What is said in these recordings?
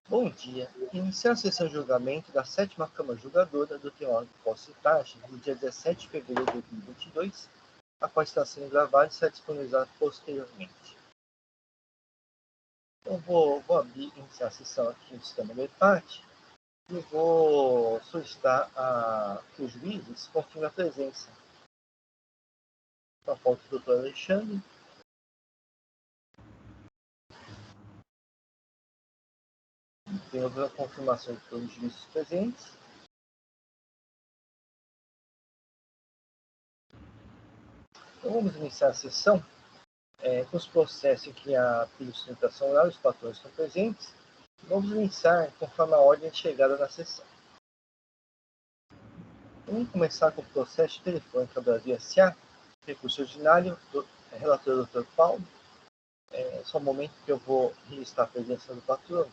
Bom dia. Inicia a sessão de julgamento da 7ª Câmara Julgadora do Tribunal de Impostos e Taxas, no dia 17 de fevereiro de 2022, a qual está sendo gravada e será disponibilizada posteriormente. Eu vou iniciar a sessão aqui no sistema de parte e vou solicitar que os juízes confirmem a presença. A pauta do doutor Alexandre. Tem outra confirmação de todos os juízes presentes. Então, vamos iniciar a sessão com os processos em que a sustentação oral e os patrões estão presentes. Vamos iniciar conforme a ordem de chegada na sessão. Vamos começar com o processo telefônico Brasil S.A., recurso ordinário, relator Dr. Paulo. Só um momento que eu vou registrar a presença do patrão.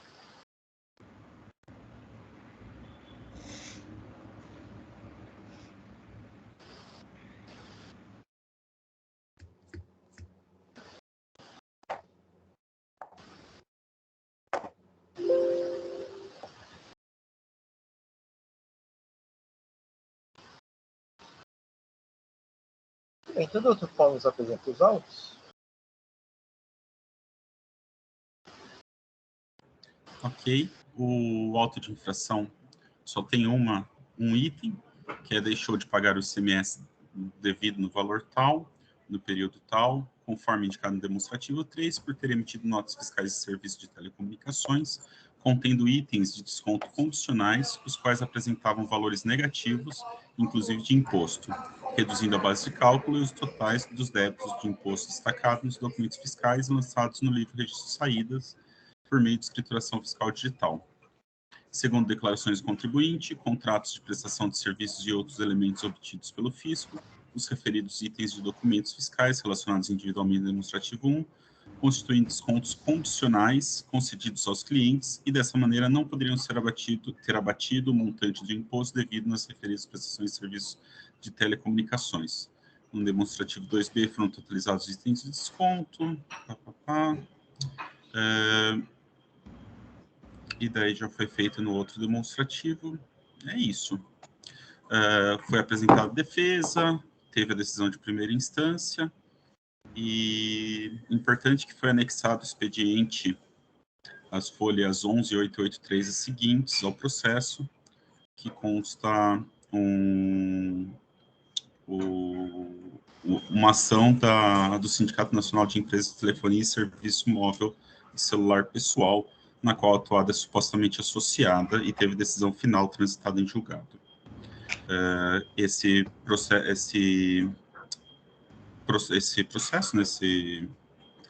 Então, o Dr. Paulo nos apresenta os autos. Ok. O auto de infração só tem um item, que deixou de pagar o ICMS devido no valor tal, no período tal, conforme indicado no demonstrativo 3, por ter emitido notas fiscais de serviço de telecomunicações, contendo itens de desconto condicionais, os quais apresentavam valores negativos, inclusive de imposto, reduzindo a base de cálculo e os totais dos débitos de imposto destacados nos documentos fiscais lançados no livro Registro de Saídas, por meio de escrituração fiscal digital. Segundo declarações do contribuinte, contratos de prestação de serviços e outros elementos obtidos pelo fisco, os referidos itens de documentos fiscais relacionados individualmente no demonstrativo 1, constituem descontos condicionais concedidos aos clientes e, dessa maneira, não poderiam ter abatido o montante de imposto devido nas referidas prestações de serviços de telecomunicações. No demonstrativo 2B foram totalizados itens de desconto, e daí já foi feito no outro demonstrativo. É isso. Foi apresentada a defesa, teve a decisão de primeira instância, e importante que foi anexado o expediente, as folhas 11.883 e seguintes ao processo, que consta uma ação do Sindicato Nacional de Empresas de Telefonia e Serviço Móvel e Celular Pessoal, na qual a atuada é supostamente associada e teve decisão final transitada em julgado. Esse processo,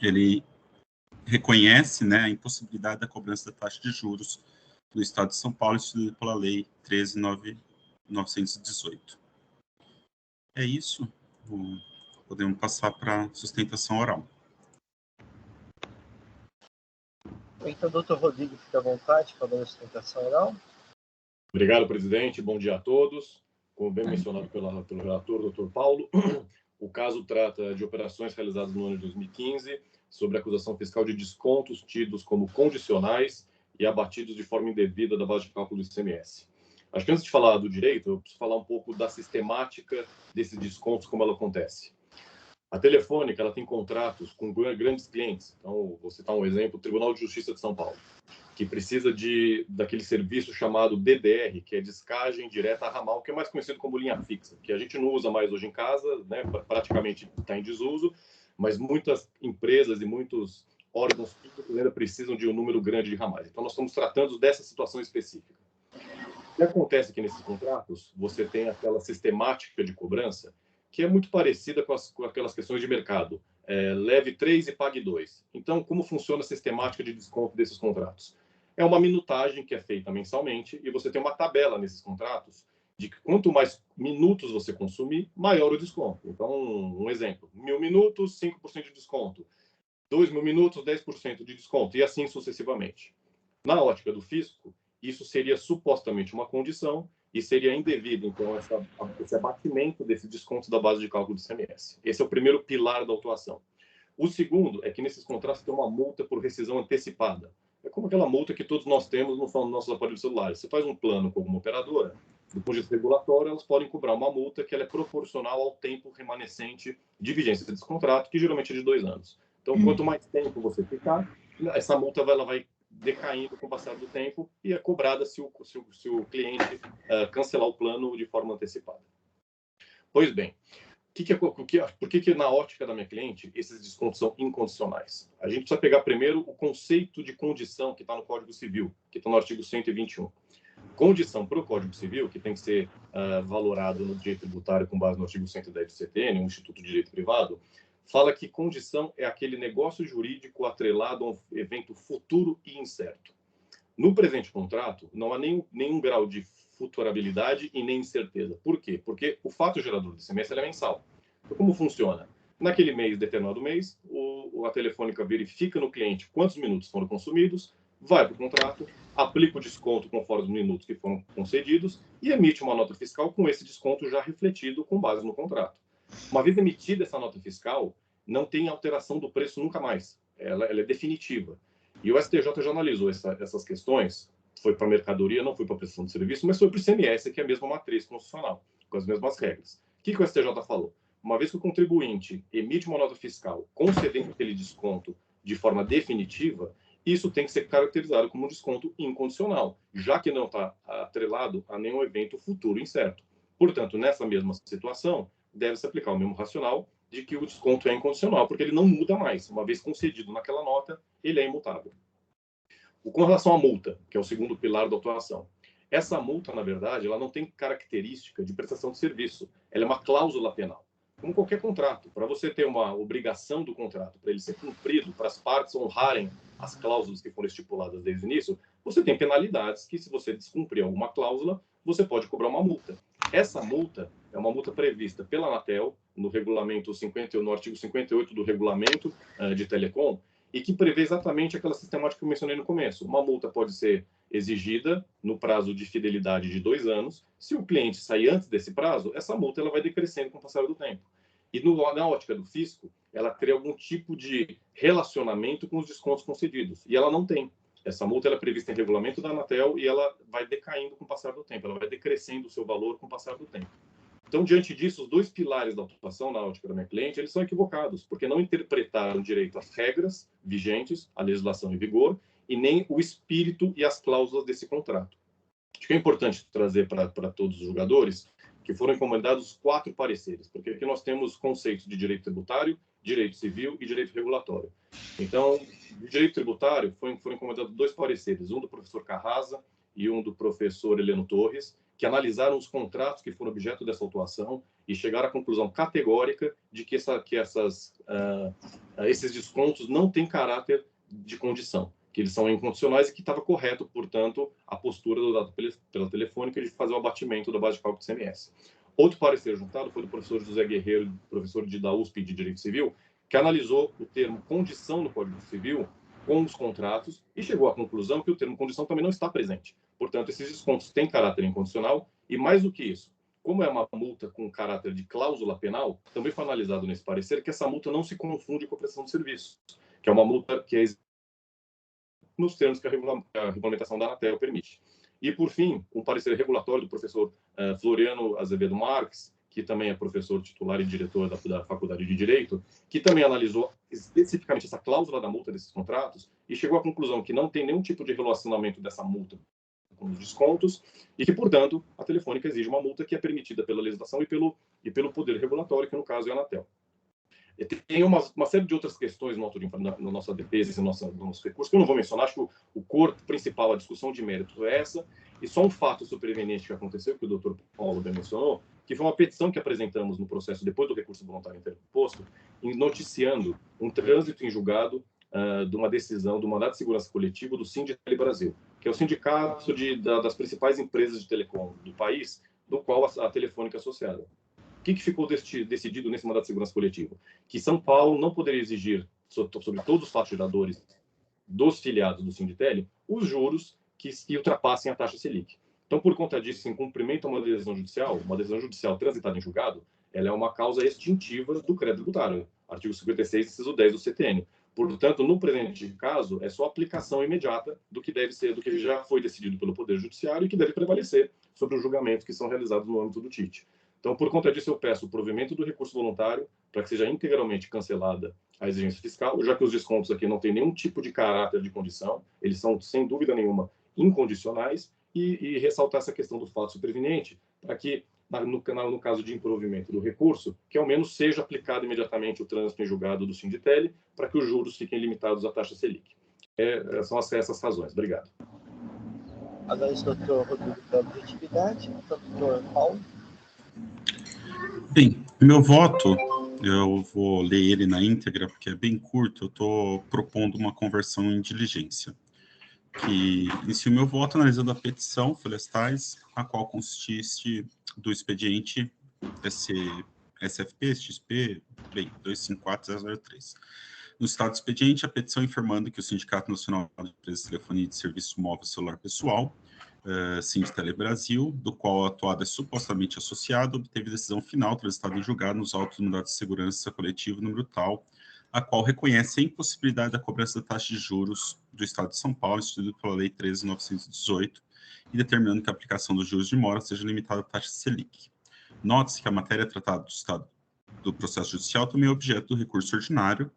ele reconhece, né, a impossibilidade da cobrança da taxa de juros do Estado de São Paulo, instituída pela Lei 13.918. É isso. Podemos passar para sustentação oral. Então, doutor Rodrigo, fique à vontade para a sustentação oral. Obrigado, presidente. Bom dia a todos. Como bem mencionado pelo relator, doutor Paulo, o caso trata de operações realizadas no ano de 2015 sobre acusação fiscal de descontos tidos como condicionais e abatidos de forma indevida da base de cálculo do ICMS. Acho que antes de falar do direito, eu preciso falar um pouco da sistemática desses descontos, como ela acontece. A Telefônica, ela tem contratos com grandes clientes. Então, vou citar um exemplo, o Tribunal de Justiça de São Paulo, que precisa daquele serviço chamado DDR, que é descagem direta a ramal, que é mais conhecido como linha fixa, que a gente não usa mais hoje em casa, né, praticamente está em desuso, mas muitas empresas e muitos órgãos públicos ainda precisam de um número grande de ramais. Então, nós estamos tratando dessa situação específica. O que acontece aqui nesses contratos? Você tem aquela sistemática de cobrança que é muito parecida com aquelas questões de mercado. Leve 3 e pague 2. Então, como funciona a sistemática de desconto desses contratos? É uma minutagem que é feita mensalmente e você tem uma tabela nesses contratos de que quanto mais minutos você consumir, maior o desconto. Então, um exemplo, 1.000 minutos, 5% de desconto. 2.000 minutos, 10% de desconto, e assim sucessivamente. Na ótica do fisco, isso seria supostamente uma condição e seria indevido, então, esse abatimento desse desconto da base de cálculo do ICMS. Esse é o primeiro pilar da autuação. O segundo é que nesses contratos tem uma multa por rescisão antecipada. como aquela multa que todos nós temos nos nossos aparelhos celulares. Você faz um plano com alguma operadora, do ponto de vista regulatório, elas podem cobrar uma multa que ela é proporcional ao tempo remanescente de vigência desse contrato, que geralmente é de 2 anos. Então, quanto mais tempo você ficar, essa multa ela vai decaindo com o passar do tempo e é cobrada se o cliente cancelar o plano de forma antecipada. Pois bem, por que na ótica da minha cliente esses descontos são incondicionais? A gente precisa pegar primeiro o conceito de condição que está no Código Civil, que está no artigo 121. Condição para o Código Civil, que tem que ser valorado no direito tributário com base no artigo 110 do CTN, o Instituto de Direito Privado, fala que condição é aquele negócio jurídico atrelado a um evento futuro e incerto. No presente contrato, não há nenhum grau de futurabilidade e nem incerteza. Por quê? Porque o fato gerador do ICMS é mensal. Então, como funciona? Naquele mês, determinado mês, a Telefônica verifica no cliente quantos minutos foram consumidos, vai para o contrato, aplica o desconto conforme os minutos que foram concedidos e emite uma nota fiscal com esse desconto já refletido com base no contrato. Uma vez emitida essa nota fiscal, não tem alteração do preço nunca mais. Ela é definitiva. E o STJ já analisou essas questões, foi para a mercadoria, não foi para a prestação de serviço, mas foi para o ICMS, que é a mesma matriz constitucional, com as mesmas regras. O que o STJ falou? Uma vez que o contribuinte emite uma nota fiscal concedendo aquele desconto de forma definitiva, isso tem que ser caracterizado como um desconto incondicional, já que não está atrelado a nenhum evento futuro incerto. Portanto, nessa mesma situação, deve-se aplicar o mesmo racional de que o desconto é incondicional, porque ele não muda mais. Uma vez concedido naquela nota, ele é imutável. Com relação à multa, que é o segundo pilar da autuação, essa multa, na verdade, ela não tem característica de prestação de serviço. Ela é uma cláusula penal. Como qualquer contrato, para você ter uma obrigação do contrato, para ele ser cumprido, para as partes honrarem as cláusulas que foram estipuladas desde o início, você tem penalidades que, se você descumprir alguma cláusula, você pode cobrar uma multa. Essa multa é uma multa prevista pela Anatel, no artigo 58 do Regulamento de Telecom, e que prevê exatamente aquela sistemática que eu mencionei no começo. Uma multa pode ser exigida no prazo de fidelidade de 2 anos. Se o cliente sair antes desse prazo, essa multa ela vai decrescendo com o passar do tempo. E na ótica do fisco, ela cria algum tipo de relacionamento com os descontos concedidos. E ela não tem. Essa multa ela é prevista em regulamento da Anatel e ela vai decaindo com o passar do tempo. Ela vai decrescendo o seu valor com o passar do tempo. Então, diante disso, os 2 pilares da autuação na ótica da minha cliente, eles são equivocados, porque não interpretaram direito as regras vigentes, a legislação em vigor, e nem o espírito e as cláusulas desse contrato. Acho que é importante trazer para todos os julgadores que foram encomendados 4 pareceres, porque aqui nós temos conceitos de direito tributário, direito civil e direito regulatório. Então, de direito tributário, foram encomendados 2 pareceres, um do professor Carrasa e um do professor Heleno Torres, que analisaram os contratos que foram objeto dessa autuação e chegaram à conclusão categórica de que esses descontos não têm caráter de condição, que eles são incondicionais e que estava correto, portanto, a postura do dado pela Telefônica de fazer o abatimento da base de cálculo do ICMS. Outro parecer juntado foi do professor José Guerreiro, professor da USP de Direito Civil, que analisou o termo condição no Código Civil com os contratos e chegou à conclusão que o termo condição também não está presente. Portanto, esses descontos têm caráter incondicional e, mais do que isso, como é uma multa com caráter de cláusula penal, também foi analisado nesse parecer que essa multa não se confunde com a prestação de serviço, que é uma multa que é nos termos que a regulamentação da Anatel permite. E, por fim, um parecer regulatório do professor Floriano Azevedo Marques, que também é professor titular e diretor da Faculdade de Direito, que também analisou especificamente essa cláusula da multa desses contratos e chegou à conclusão que não tem nenhum tipo de relacionamento dessa multa com os descontos e que, portanto, a Telefônica exige uma multa que é permitida pela legislação e pelo poder regulatório, que no caso é a Anatel. E tem uma série de outras questões na nossa defesa e no nosso recurso, que eu não vou mencionar. Acho que o corpo principal, a discussão de mérito é essa, e só um fato superveniente que aconteceu, que o doutor Paulo bem mencionou, que foi uma petição que apresentamos no processo depois do recurso voluntário interposto, noticiando um trânsito em julgado de uma decisão do mandato de segurança coletivo do Sinditele Brasil, que é o sindicato das principais empresas de telecom do país, do qual a Telefônica é associada. O que ficou decidido nesse mandato de segurança coletivo? Que São Paulo não poderia exigir sobre todos os fatos geradores dos filiados do Sinditele os juros que ultrapassem a taxa Selic. Então, por conta disso, em cumprimento a uma decisão judicial transitada em julgado, ela é uma causa extintiva do crédito tributário, artigo 56, inciso 10 do CTN. Portanto, no presente caso, é só aplicação imediata do que deve ser, do que já foi decidido pelo Poder Judiciário e que deve prevalecer sobre os julgamentos que são realizados no âmbito do TIT. Então, por conta disso, eu peço o provimento do recurso voluntário para que seja integralmente cancelada a exigência fiscal, já que os descontos aqui não têm nenhum tipo de caráter de condição, eles são, sem dúvida nenhuma, incondicionais, e ressaltar essa questão do fato superveniente, para que, no caso de improvimento do recurso, que ao menos seja aplicado imediatamente o trânsito em julgado do Sinditele, para que os juros fiquem limitados à taxa Selic. São essas razões. Obrigado. Agradeço ao doutor Rodrigo pela objetividade. Doutor Paulo. Bem, meu voto, eu vou ler ele na íntegra, porque é bem curto, eu estou propondo uma conversão em diligência, que inicia o meu voto analisando a petição Florestais, a qual consiste do expediente SFP, XP, bem, 254003. No estado do expediente, a petição informando que o Sindicato Nacional de Empresas de Telefonia e de Serviço Móvel Celular Pessoal, Sinditele Brasil, do qual a atuada é supostamente associado, obteve decisão final transitada em julgado nos autos do mandado de segurança coletivo número tal, a qual reconhece a impossibilidade da cobrança da taxa de juros do Estado de São Paulo, instituído pela Lei 13.918, e determinando que a aplicação dos juros de mora seja limitada à taxa Selic. Note-se que a matéria tratada do processo judicial também é objeto do recurso ordinário,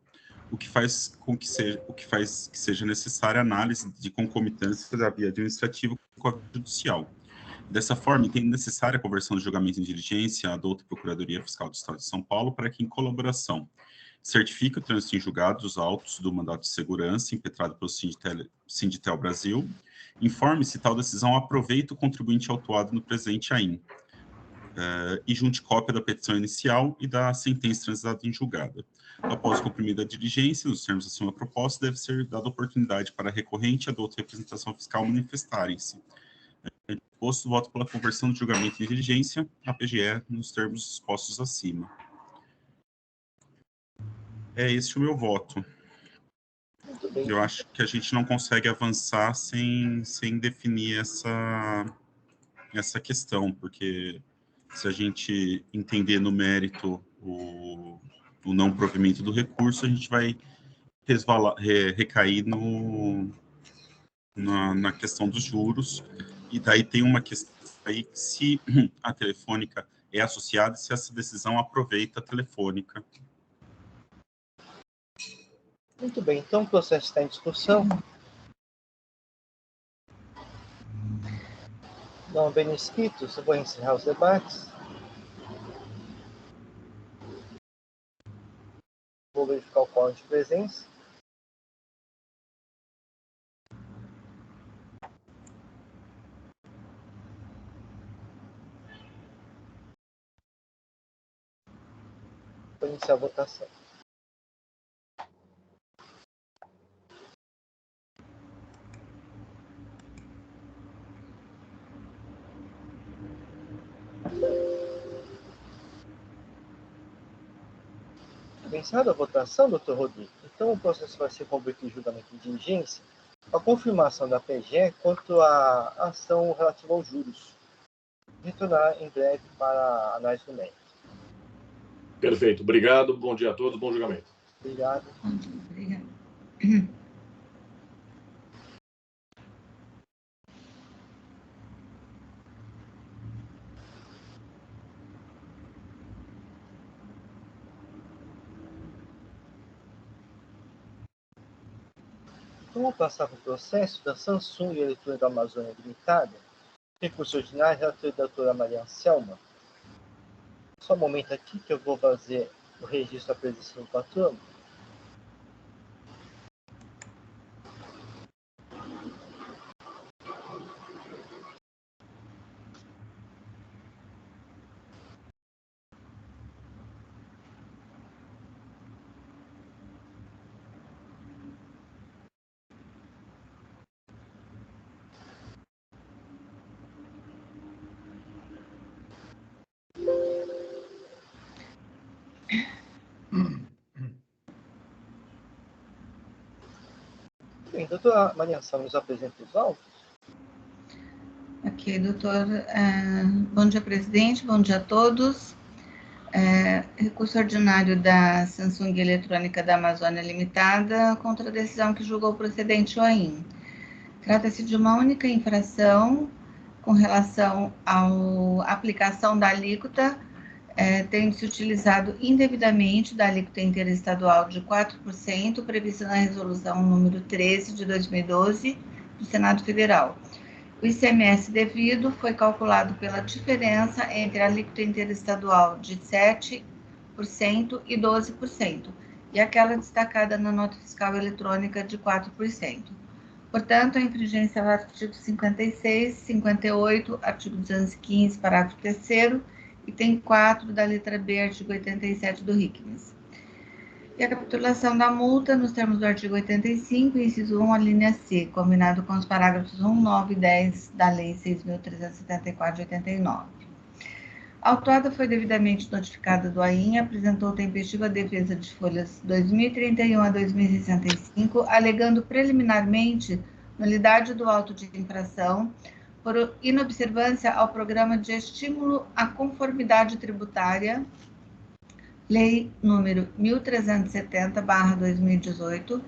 o que faz que seja necessária a análise de concomitância da via administrativa com a via judicial. Dessa forma, entendo necessária a conversão do julgamento em diligência à douta Procuradoria Fiscal do Estado de São Paulo para que, em colaboração, certifique o trânsito em julgado dos autos do mandado de segurança impetrado pelo Sinditel Brasil, informe se tal decisão aproveita o contribuinte autuado no presente AIM, e junte cópia da petição inicial e da sentença transitada em julgada. Após o cumprimento da diligência, nos termos acima proposta, deve ser dada oportunidade para a recorrente e a douta representação fiscal manifestarem-se. Posto, voto pela conversão do julgamento em diligência, a PGE, nos termos expostos acima. É este o meu voto. Eu acho que a gente não consegue avançar sem definir essa questão, porque se a gente entender no mérito o não provimento do recurso, a gente vai recair na questão dos juros, e daí tem uma questão aí, se a Telefônica é associada, se essa decisão aproveita a Telefônica. Muito bem, então o processo está em discussão. Não havendo inscritos, eu vou encerrar os debates. Vou verificar o quórum de presença. Vou iniciar a votação. Vencida a votação, doutor Rodrigo, então o processo vai ser convertido em julgamento de diligência com a confirmação da PGE quanto à ação relativa aos juros. Retornar em breve para a análise do mérito. Perfeito. Obrigado. Bom dia a todos. Bom julgamento. Obrigado. Obrigado. Então, vou passar para o processo da Samsung Eletrônica da Amazônia Limitada, recurso ordinário relativo da doutora Maria Anselma. Só um momento aqui que eu vou fazer o registro da presença do patrono. Bem, doutora Maria Anselma nos apresenta os autos. Ok, doutor. Bom dia, presidente. Bom dia a todos. Recurso ordinário da Samsung Eletrônica da Amazônia Limitada contra a decisão que julgou procedente o AIM. Trata-se de uma única infração com relação à aplicação da alíquota, tendo-se utilizado indevidamente da alíquota interestadual de 4%, prevista na resolução número 13 de 2012 do Senado Federal. O ICMS devido foi calculado pela diferença entre a alíquota interestadual de 7% e 12%, e aquela destacada na nota fiscal eletrônica de 4%. Portanto, a infringência ao artigo 56, 58, artigo 215, parágrafo 3º, item 4 da letra B, artigo 87 do RICMES. E a capitulação da multa nos termos do artigo 85, inciso 1, a linha C, combinado com os parágrafos 1, 9 e 10 da Lei 6.374 de 89. A autuada foi devidamente notificada do AIM, apresentou tempestiva defesa de folhas 2031 a 2065, alegando preliminarmente nulidade do auto de infração por inobservância ao programa de estímulo à conformidade tributária, Lei número 1370/2018,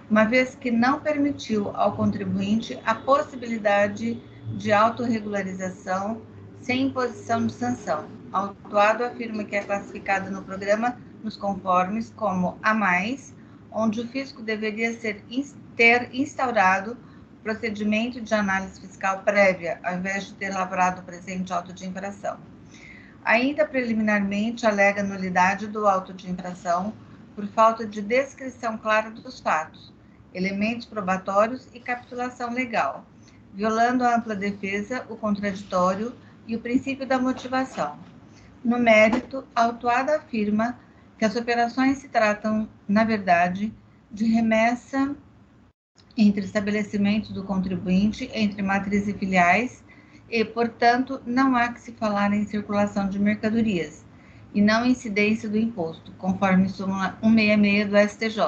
uma vez que não permitiu ao contribuinte a possibilidade de autorregularização sem imposição de sanção. O autuado afirma que é classificado no programa nos conformes como A+, onde o fisco deveria ter instaurado procedimento de análise fiscal prévia, ao invés de ter lavrado o presente auto de infração. Ainda preliminarmente, alega nulidade do auto de infração por falta de descrição clara dos fatos, elementos probatórios e capitulação legal, violando a ampla defesa, o contraditório e o princípio da motivação. No mérito, a autuada afirma que as operações se tratam, na verdade, de remessa entre estabelecimentos do contribuinte, entre matrizes e filiais, e, portanto, não há que se falar em circulação de mercadorias, e não incidência do imposto, conforme súmula 166 do STJ,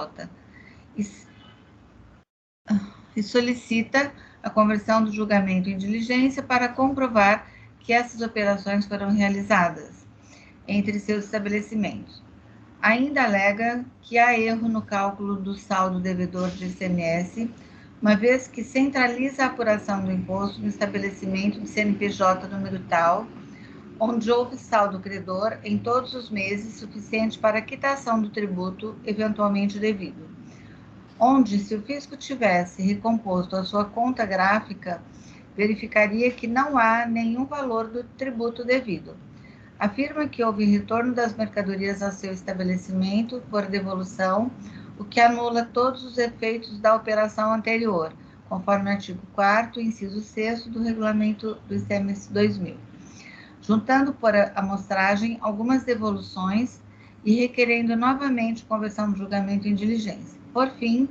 e solicita a conversão do julgamento em diligência para comprovar que essas operações foram realizadas entre seus estabelecimentos. Ainda alega que há erro no cálculo do saldo devedor de ICMS, uma vez que centraliza a apuração do imposto no estabelecimento de CNPJ número tal, onde houve saldo credor em todos os meses suficiente para a quitação do tributo eventualmente devido. Onde, se o fisco tivesse recomposto a sua conta gráfica, verificaria que não há nenhum valor do tributo devido. Afirma que houve retorno das mercadorias ao seu estabelecimento por devolução, o que anula todos os efeitos da operação anterior, conforme o artigo 4º, inciso 6º do regulamento do ICMS 2000. Juntando por amostragem algumas devoluções e requerendo novamente conversão do julgamento em diligência. Por fim,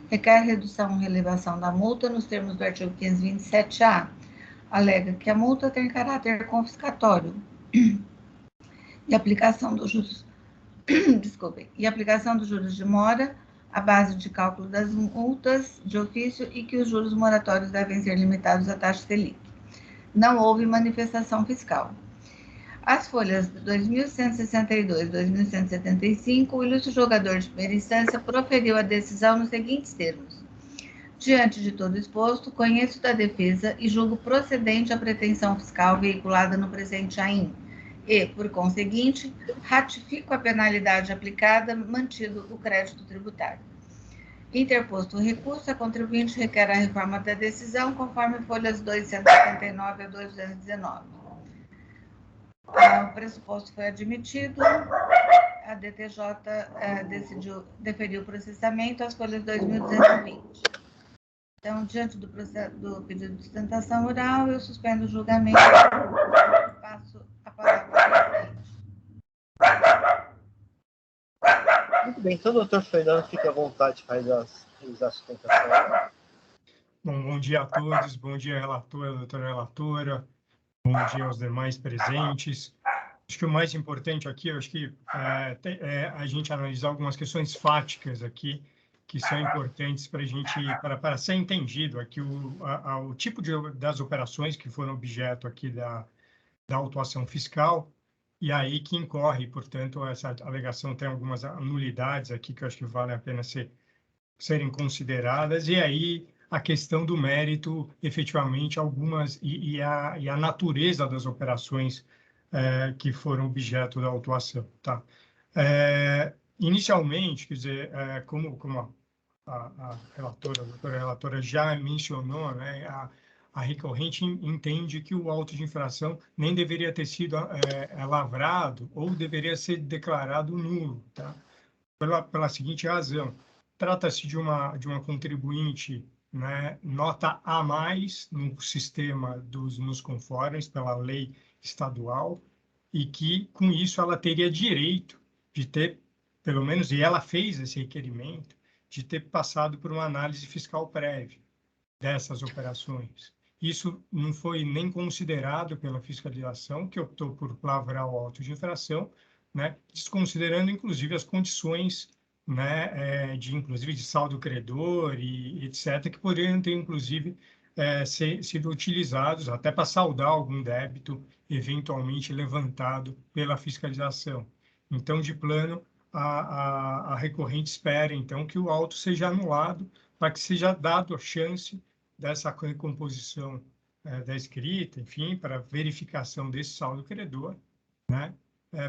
requer redução ou relevação da multa nos termos do artigo 527-A. Alega que a multa tem caráter confiscatório e aplicação dos juros, de mora à base de cálculo das multas de ofício e que os juros moratórios devem ser limitados à taxa Selic. Não houve manifestação fiscal. As folhas 2162 e 2175, o ilustre julgador de primeira instância proferiu a decisão nos seguintes termos. Diante de todo exposto, conheço da defesa e julgo procedente a pretensão fiscal veiculada no presente AIM e, por conseguinte, ratifico a penalidade aplicada, mantido o crédito tributário. Interposto o recurso, a contribuinte requer a reforma da decisão, conforme folhas 279 a 219. O pressuposto foi admitido, a DTJ deferiu o processamento às folhas 2.220. Então, diante do pedido de sustentação oral, eu suspendo o julgamento e passo a palavra ao presidente. Muito bem, então, doutor Fernando, fique à vontade para realizar a sustentação. Bom dia a todos, bom dia, relatora, doutora relatora, bom dia aos demais presentes. Acho que o mais importante aqui, a gente analisar algumas questões fáticas aqui, que são importantes para a gente, para ser entendido aqui o tipo das operações que foram objeto aqui da autuação fiscal e aí que incorre, portanto, essa alegação tem algumas nulidades aqui que eu acho que vale a pena serem consideradas, e aí a questão do mérito, efetivamente, algumas, e a natureza das operações que foram objeto da autuação. Tá? Inicialmente, quer dizer, como a relatora, a doutora relatora já mencionou, né, a recorrente entende que o auto de infração nem deveria ter sido lavrado ou deveria ser declarado nulo, tá? Pela seguinte razão: trata-se de uma contribuinte, né, nota A mais no sistema dos nos conformes pela lei estadual, e que, com isso, ela teria direito de ter, pelo menos, e ela fez esse requerimento, de ter passado por uma análise fiscal prévia dessas operações. Isso não foi nem considerado pela fiscalização, que optou por lavrar o auto de infração, né, desconsiderando, inclusive, as condições, né, inclusive, de saldo credor e etc., que poderiam ter, inclusive, sido utilizados até para saldar algum débito eventualmente levantado pela fiscalização. Então, de plano, a recorrente espera, então, que o auto seja anulado para que seja dado a chance dessa recomposição da escrita, enfim, para verificação desse saldo credor, né?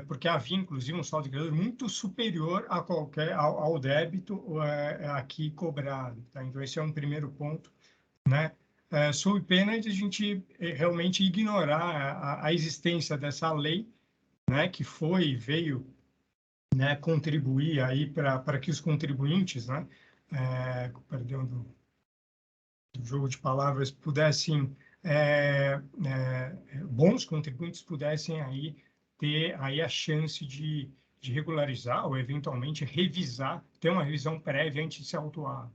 Porque havia, inclusive, um saldo credor muito superior ao débito aqui cobrado. Tá? Então, esse é um primeiro ponto, né? Sob pena de a gente realmente ignorar a existência dessa lei, né? Que veio, né, contribuir aí para que os contribuintes, né? Perdão do jogo de palavras, pudessem, bons contribuintes pudessem aí ter aí a chance de regularizar ou eventualmente revisar, ter uma revisão prévia antes de ser autuado.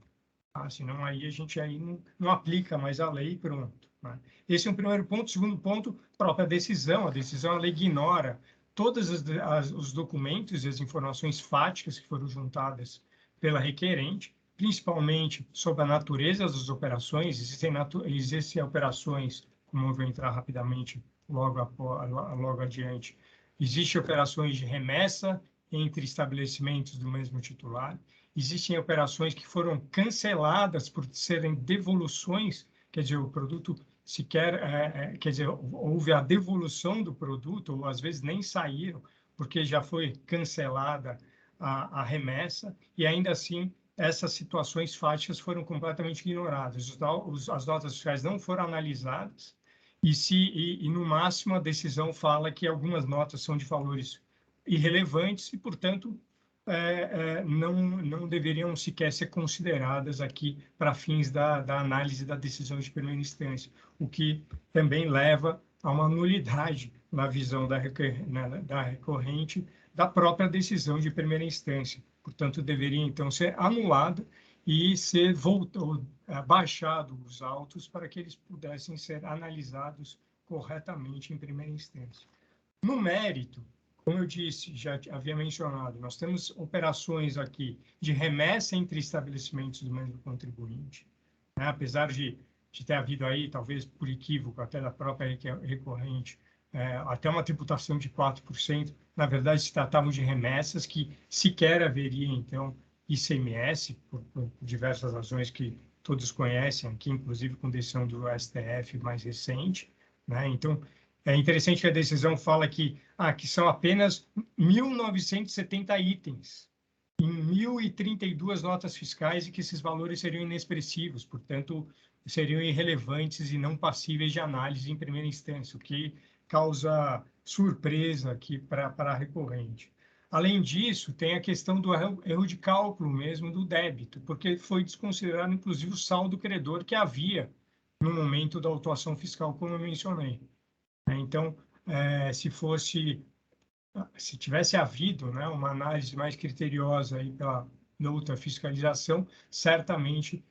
Tá? Senão aí a gente aí não aplica mais a lei e pronto. Né? Esse é um primeiro ponto. Segundo ponto, própria decisão. A decisão, a lei ignora todos os documentos e as informações fáticas que foram juntadas pela requerente, principalmente sobre a natureza das operações. Existem operações, como eu vou entrar rapidamente logo adiante, existem operações de remessa entre estabelecimentos do mesmo titular, existem operações que foram canceladas por serem devoluções, quer dizer, o produto sequer, quer dizer, houve a devolução do produto, ou às vezes nem saíram, porque já foi cancelada a remessa, e ainda assim essas situações fáticas foram completamente ignoradas. As notas fiscais não foram analisadas e, no máximo, a decisão fala que algumas notas são de valores irrelevantes e, portanto, não deveriam sequer ser consideradas aqui para fins da análise da decisão de primeira instância, o que também leva a uma nulidade na visão da recorrente da própria decisão de primeira instância. Portanto, deveria, então, ser anulado e ser baixado os autos para que eles pudessem ser analisados corretamente em primeira instância. No mérito, como eu disse, já havia mencionado, nós temos operações aqui de remessa entre estabelecimentos do mesmo contribuinte, né? Apesar de ter havido aí, talvez por equívoco, até da própria recorrente, até uma tributação de 4%, na verdade se tratavam de remessas que sequer haveria, então, ICMS, por diversas razões que todos conhecem aqui, inclusive com decisão do STF mais recente, né? Então, é interessante que a decisão fala que são apenas 1.970 itens em 1.032 notas fiscais e que esses valores seriam inexpressivos, portanto, seriam irrelevantes e não passíveis de análise em primeira instância, o que causa surpresa aqui para a recorrente. Além disso, tem a questão do erro de cálculo mesmo do débito, porque foi desconsiderado, inclusive, o saldo credor que havia no momento da autuação fiscal, como eu mencionei. Então, se tivesse havido, né, uma análise mais criteriosa aí pela outra fiscalização, certamente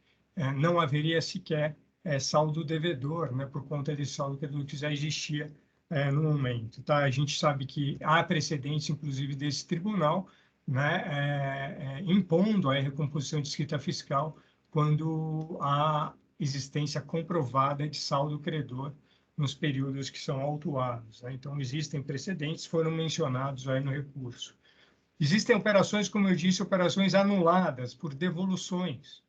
não haveria sequer saldo devedor, né, por conta desse saldo credor que já existia no momento. Tá? A gente sabe que há precedentes, inclusive, desse tribunal, né, impondo a recomposição de escrita fiscal quando há existência comprovada de saldo credor nos períodos que são autuados, né? Então, existem precedentes, foram mencionados aí no recurso. Existem operações, como eu disse, operações anuladas por devoluções,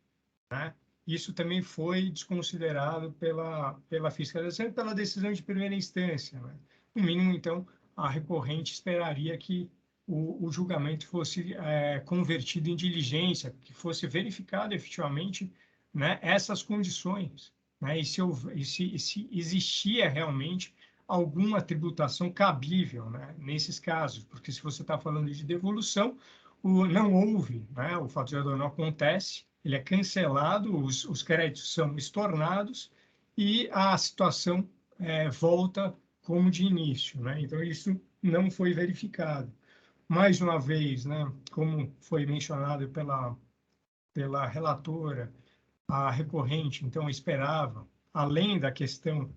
né? Isso também foi desconsiderado pela fiscalização e pela decisão de primeira instância, né? No mínimo, então, a recorrente esperaria que o julgamento fosse convertido em diligência, que fosse verificado efetivamente, né, essas condições, né? E se existia realmente alguma tributação cabível, né, nesses casos, porque se você está falando de devolução, não houve, né, o fato gerador não acontece, ele é cancelado, os créditos são estornados e a situação volta como de início, né? Então, isso não foi verificado. Mais uma vez, né, como foi mencionado pela relatora, a recorrente, então, esperava, além da questão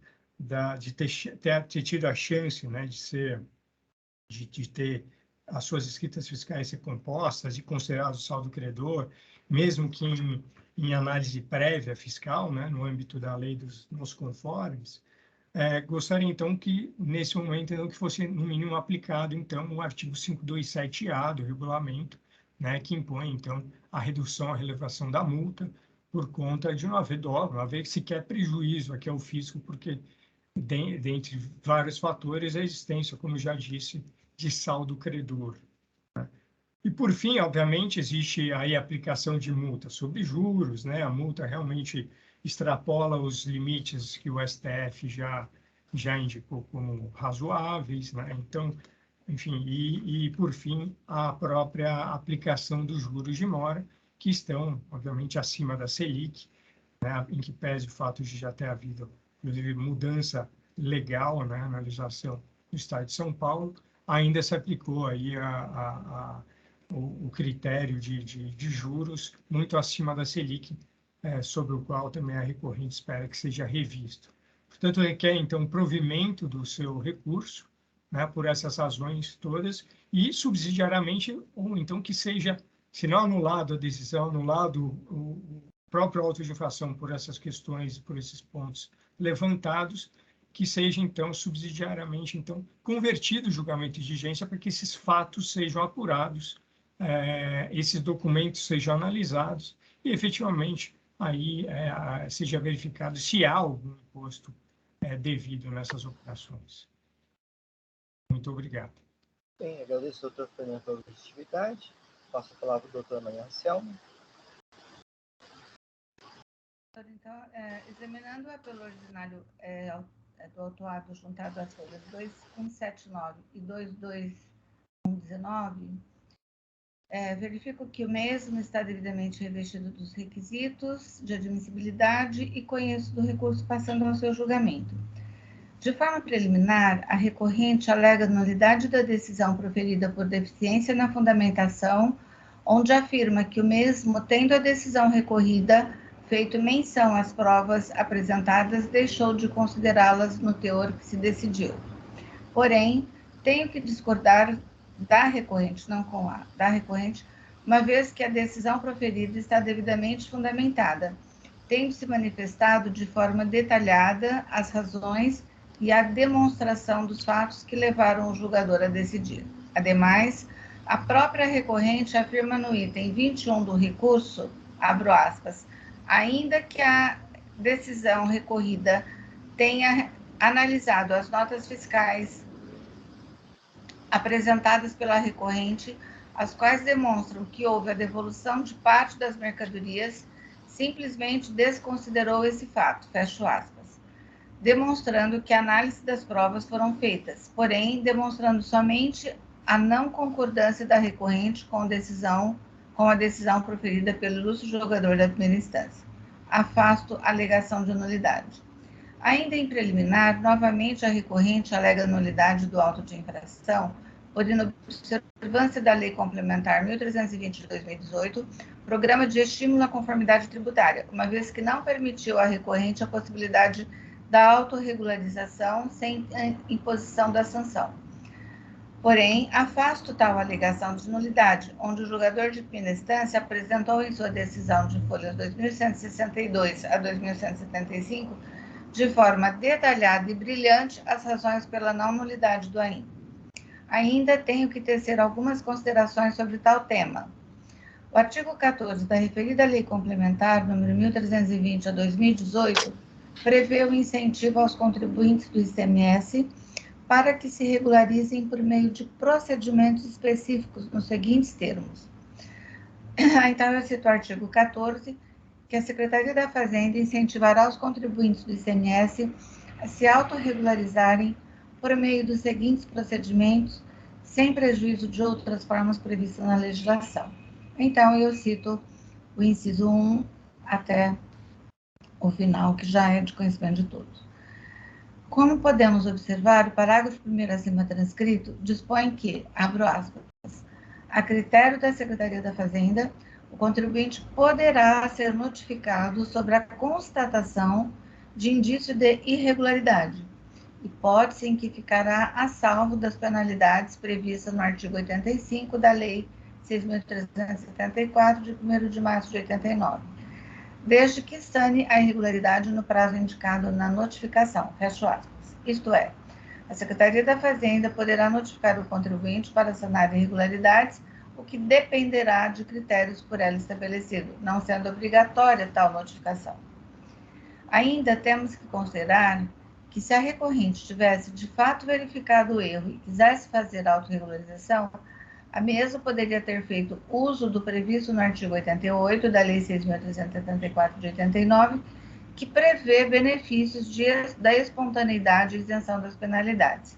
de ter tido a chance, né, de ter as suas escritas fiscais ser compostas e considerado o saldo credor, mesmo que em análise prévia fiscal, né, no âmbito da lei dos conformes, gostaria, então, que, nesse momento, que fosse, no mínimo, aplicado, então, o artigo 527-A do regulamento, né, que impõe, então, a redução, a relevação da multa, por conta de não haver dolo, não haver sequer prejuízo aqui ao fisco, porque, dentre vários fatores, a existência, como já disse, de saldo credor. E, por fim, obviamente, existe aí a aplicação de multa sobre juros, né? A multa realmente extrapola os limites que o STF já indicou como razoáveis, né? Então, enfim, por fim, a própria aplicação dos juros de mora, que estão, obviamente, acima da Selic, né? Em que pese o fato de já ter havido, inclusive, mudança legal, né? Na legislação do Estado de São Paulo, ainda se aplicou aí o critério de juros muito acima da Selic, sobre o qual também a recorrente espera que seja revisto. Portanto, requer, então, provimento do seu recurso, né, por essas razões todas, e subsidiariamente, ou então que seja, se não anulado a decisão, anulado o próprio auto de infração por essas questões, por esses pontos levantados, que seja, então, subsidiariamente, então, convertido o julgamento de diligência para que esses fatos sejam apurados, esses documentos sejam analisados e, efetivamente, aí seja verificado se há algum imposto devido nessas operações. Muito obrigado. Bem, agradeço ao doutor Fernando pela objetividade. Passo a palavra ao doutor Maria Anselmo. Então, examinando o apelo ordinário do autuado juntado às folhas 2179 e 22119, verifico que o mesmo está devidamente revestido dos requisitos de admissibilidade e conheço do recurso passando ao seu julgamento. De forma preliminar, a recorrente alega nulidade da decisão proferida por deficiência na fundamentação, onde afirma que o mesmo, tendo a decisão recorrida feito menção às provas apresentadas, deixou de considerá-las no teor que se decidiu. Porém, tenho que discordar da recorrente, uma vez que a decisão proferida está devidamente fundamentada, tendo se manifestado de forma detalhada as razões e a demonstração dos fatos que levaram o julgador a decidir. Ademais, a própria recorrente afirma no item 21 do recurso, abro aspas, ainda que a decisão recorrida tenha analisado as notas fiscais apresentadas pela recorrente, as quais demonstram que houve a devolução de parte das mercadorias, simplesmente desconsiderou esse fato, fecho aspas, demonstrando que a análise das provas foram feitas, porém, demonstrando somente a não concordância da recorrente com a decisão proferida pelo ilustre julgador da primeira instância. Afasto a alegação de nulidade. Ainda em preliminar, novamente a recorrente alega a nulidade do auto de infração por inobservância da Lei Complementar 1320 de 2018, Programa de Estímulo à Conformidade Tributária, uma vez que não permitiu à recorrente a possibilidade da autorregularização sem imposição da sanção. Porém, afasto tal alegação de nulidade, onde o julgador de primeira instância apresentou em sua decisão de folhas 2162 a 2175 de forma detalhada e brilhante as razões pela não nulidade do AIM. Ainda tenho que tecer algumas considerações sobre tal tema. O artigo 14 da referida Lei Complementar número 1320/2018 prevê o incentivo aos contribuintes do ICMS para que se regularizem por meio de procedimentos específicos nos seguintes termos. Então, eu cito o artigo 14, que a Secretaria da Fazenda incentivará os contribuintes do ICMS a se autorregularizarem por meio dos seguintes procedimentos, sem prejuízo de outras formas previstas na legislação. Então, eu cito o inciso 1 até o final, que já é de conhecimento de todos. Como podemos observar, o parágrafo 1º acima transcrito dispõe que, abro aspas, a critério da Secretaria da Fazenda, o contribuinte poderá ser notificado sobre a constatação de indício de irregularidade, hipótese em que ficará a salvo das penalidades previstas no artigo 85 da Lei 6.374, de 1º de março de 89, desde que sane a irregularidade no prazo indicado na notificação, fecho aspas. Isto é, a Secretaria da Fazenda poderá notificar o contribuinte para sanar irregularidades, o que dependerá de critérios por ela estabelecidos, não sendo obrigatória tal notificação. Ainda temos que considerar que, se a recorrente tivesse de fato verificado o erro e quisesse fazer a autorregularização, a mesma poderia ter feito uso do previsto no artigo 88 da Lei 6.374 de 89, que prevê benefícios da espontaneidade e isenção das penalidades.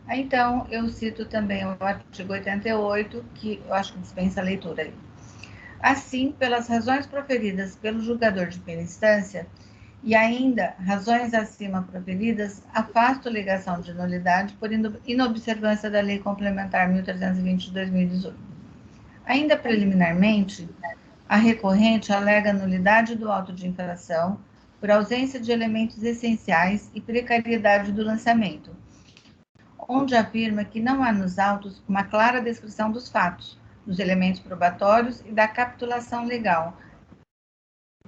Então, eu cito também o artigo 88, que eu acho que dispensa a leitura aí. Assim, pelas razões proferidas pelo julgador de primeira instância, e ainda razões acima proferidas, afasto a alegação de nulidade por inobservância da Lei Complementar 1320 de 2018. Ainda preliminarmente, a recorrente alega nulidade do auto de infração por ausência de elementos essenciais e precariedade do lançamento, onde afirma que não há nos autos uma clara descrição dos fatos, dos elementos probatórios e da capitulação legal,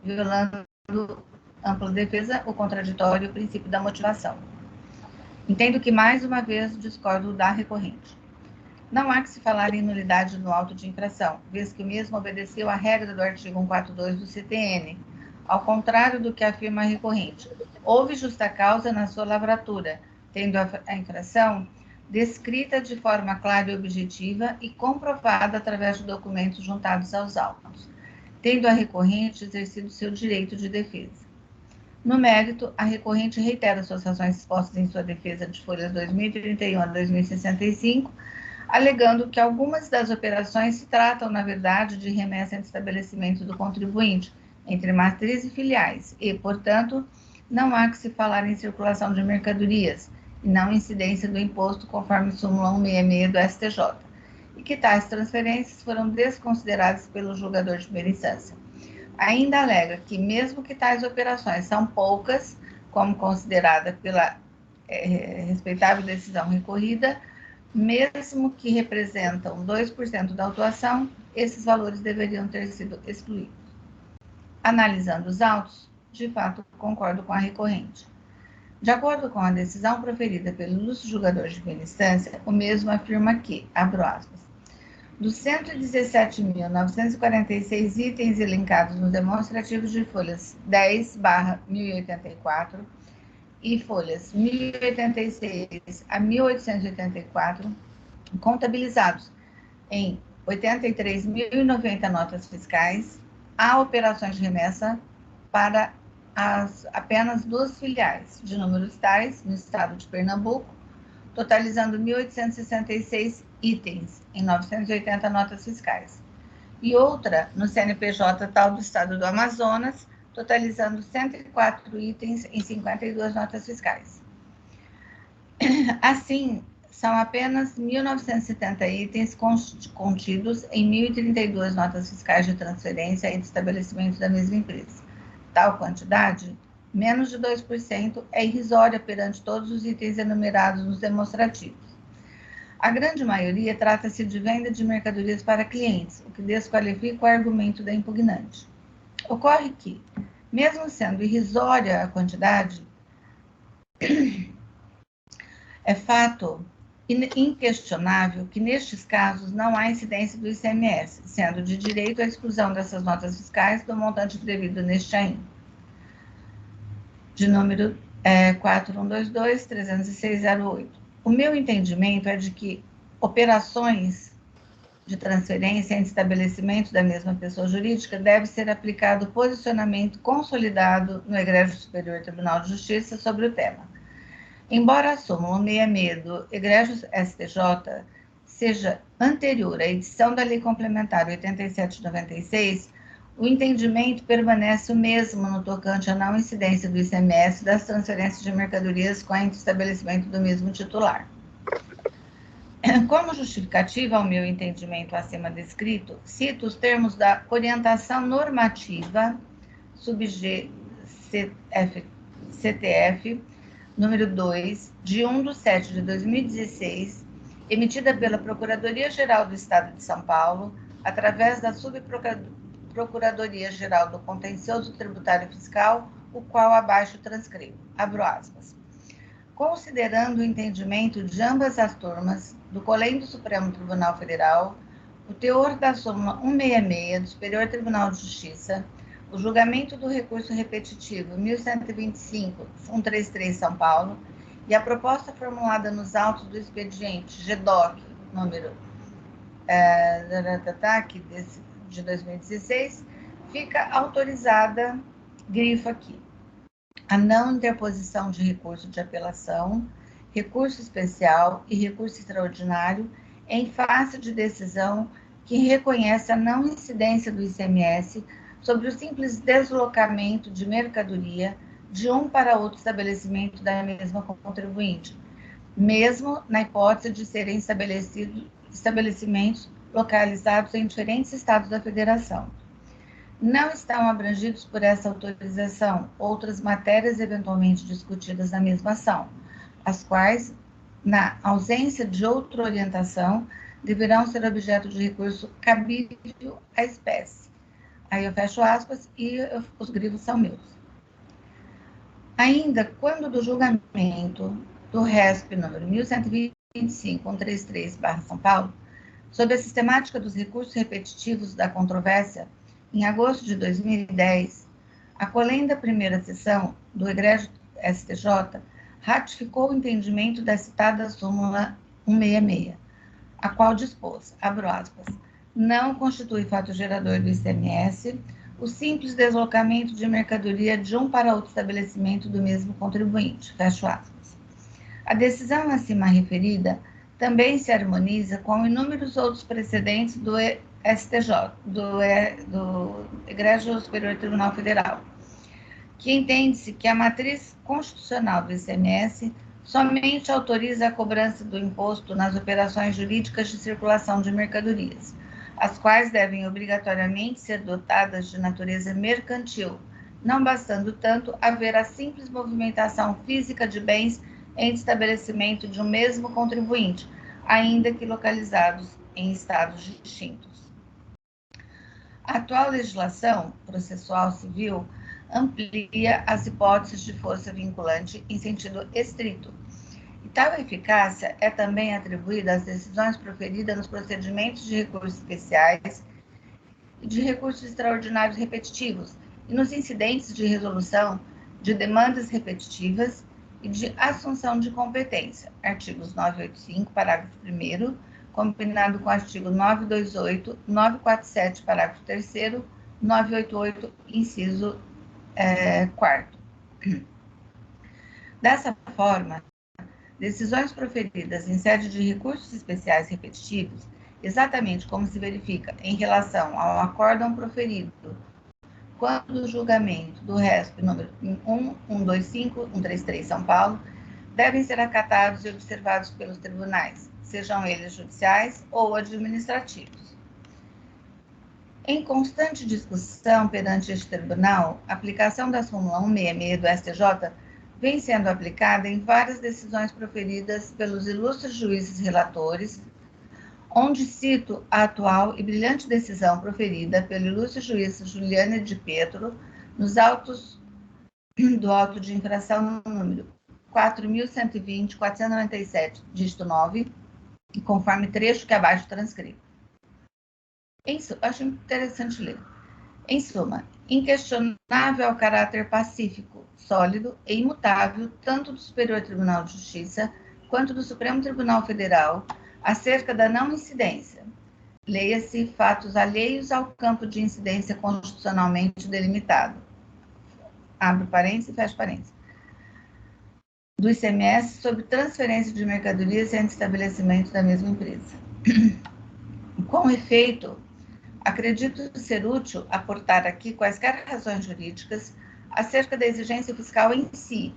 violando ampla defesa, o contraditório e o princípio da motivação. Entendo que, mais uma vez, discordo da recorrente. Não há que se falar em nulidade no auto de infração, vez que o mesmo obedeceu à regra do artigo 142 do CTN, ao contrário do que afirma a recorrente. Houve justa causa na sua lavratura, tendo a infração descrita de forma clara e objetiva e comprovada através de documentos juntados aos autos, tendo a recorrente exercido seu direito de defesa. No mérito, a recorrente reitera suas razões expostas em sua defesa de folhas 2031 a 2065, alegando que algumas das operações se tratam, na verdade, de remessa entre estabelecimentos do contribuinte, entre matriz e filiais, e, portanto, não há que se falar em circulação de mercadorias, e não incidência do imposto, conforme súmula 166 do STJ, e que tais transferências foram desconsideradas pelo julgador de primeira instância. Ainda alega que, mesmo que tais operações são poucas, como considerada pela respeitável decisão recorrida, mesmo que representam 2% da autuação, esses valores deveriam ter sido excluídos. Analisando os autos, de fato, concordo com a recorrente. De acordo com a decisão proferida pelo ilustre julgador de primeira instância, o mesmo afirma que, abro aspas, dos 117.946 itens elencados nos demonstrativos de folhas 10/1084 e folhas 1086 a 1884, contabilizados em 83.090 notas fiscais, há operações de remessa para apenas 2 filiais, de números tais, no estado de Pernambuco, totalizando 1.866 itens em 980 notas fiscais, e outra no CNPJ tal do estado do Amazonas, totalizando 104 itens em 52 notas fiscais. Assim, são apenas 1.970 itens contidos em 1.032 notas fiscais de transferência entre estabelecimentos da mesma empresa. Tal quantidade, menos de 2%, é irrisória perante todos os itens enumerados nos demonstrativos. A grande maioria trata-se de venda de mercadorias para clientes, o que desqualifica o argumento da impugnante. Ocorre que, mesmo sendo irrisória a quantidade, É fato inquestionável que, nestes casos, não há incidência do ICMS, sendo de direito a exclusão dessas notas fiscais do montante previsto neste AIM, de número 4122-30608. O meu entendimento é de que operações de transferência entre estabelecimentos da mesma pessoa jurídica deve ser aplicado posicionamento consolidado no Egrégio Superior Tribunal de Justiça sobre o tema. Embora a súmula 66 do Egrégio STJ seja anterior à edição da Lei Complementar 87/96, o entendimento permanece o mesmo no tocante à não incidência do ICMS das transferências de mercadorias com o estabelecimento do mesmo titular. Como justificativa ao meu entendimento acima descrito, cito os termos da orientação normativa sub-G CTF número 2, de 1/7/2016, emitida pela Procuradoria-Geral do Estado de São Paulo, através da Subprocuradoria-Geral do Contencioso Tributário Fiscal, o qual abaixo transcrevo. Abro aspas. Considerando o entendimento de ambas as turmas do Colégio do Supremo Tribunal Federal, o teor da súmula 166 do Superior Tribunal de Justiça, o julgamento do recurso repetitivo 1125-133 São Paulo e a proposta formulada nos autos do expediente GDOC, número de 2016, fica autorizada, grifo aqui, a não interposição de recurso de apelação, recurso especial e recurso extraordinário em face de decisão que reconhece a não incidência do ICMS sobre o simples deslocamento de mercadoria de um para outro estabelecimento da mesma contribuinte, mesmo na hipótese de serem estabelecimentos localizados em diferentes estados da federação. Não estão abrangidos por essa autorização outras matérias eventualmente discutidas na mesma ação, as quais, na ausência de outra orientação, deverão ser objeto de recurso cabível à espécie. Aí eu fecho aspas e os grifos são meus. Ainda quando do julgamento do RESP número 1125-133/São Paulo, sob a sistemática dos recursos repetitivos da controvérsia, em agosto de 2010, a Colém da primeira sessão do Egrégio STJ ratificou o entendimento da citada súmula 166, a qual dispôs, abro aspas, não constitui fato gerador do ICMS o simples deslocamento de mercadoria de um para outro estabelecimento do mesmo contribuinte, fecho aspas. A decisão acima referida também se harmoniza com inúmeros outros precedentes do STJ, do Egrégio Superior Tribunal Federal, que entende-se que a matriz constitucional do ICMS somente autoriza a cobrança do imposto nas operações jurídicas de circulação de mercadorias, as quais devem obrigatoriamente ser dotadas de natureza mercantil, não bastando tanto haver a simples movimentação física de bens em estabelecimento de um mesmo contribuinte, ainda que localizados em estados distintos. A atual legislação processual civil amplia as hipóteses de força vinculante em sentido estrito, e tal eficácia é também atribuída às decisões proferidas nos procedimentos de recursos especiais e de recursos extraordinários repetitivos e nos incidentes de resolução de demandas repetitivas e de assunção de competência, artigos 985, parágrafo 1º, combinado com o artigo 928, 947, parágrafo 3º, 988, inciso 4º. Dessa forma, decisões proferidas em sede de recursos especiais repetitivos, exatamente como se verifica em relação ao acórdão proferido quando o julgamento do RESP número 125-133 São Paulo, devem ser acatados e observados pelos tribunais, sejam eles judiciais ou administrativos. Em constante discussão perante este tribunal, a aplicação da súmula 166 do STJ vem sendo aplicada em várias decisões proferidas pelos ilustres juízes relatores, onde cito a atual e brilhante decisão proferida pelo ilustre juiz Juliane de Pietro nos autos do auto de infração número 4.120.497, dígito 9, e conforme trecho que abaixo transcrevo. Acho interessante ler. Em suma, inquestionável é o caráter pacífico, sólido e imutável tanto do Superior Tribunal de Justiça quanto do Supremo Tribunal Federal acerca da não incidência, leia-se fatos alheios ao campo de incidência constitucionalmente delimitado, abre parênteses e fecha parênteses, do ICMS sobre transferência de mercadorias entre estabelecimentos da mesma empresa. Com efeito, acredito ser útil aportar aqui quaisquer razões jurídicas acerca da exigência fiscal em si,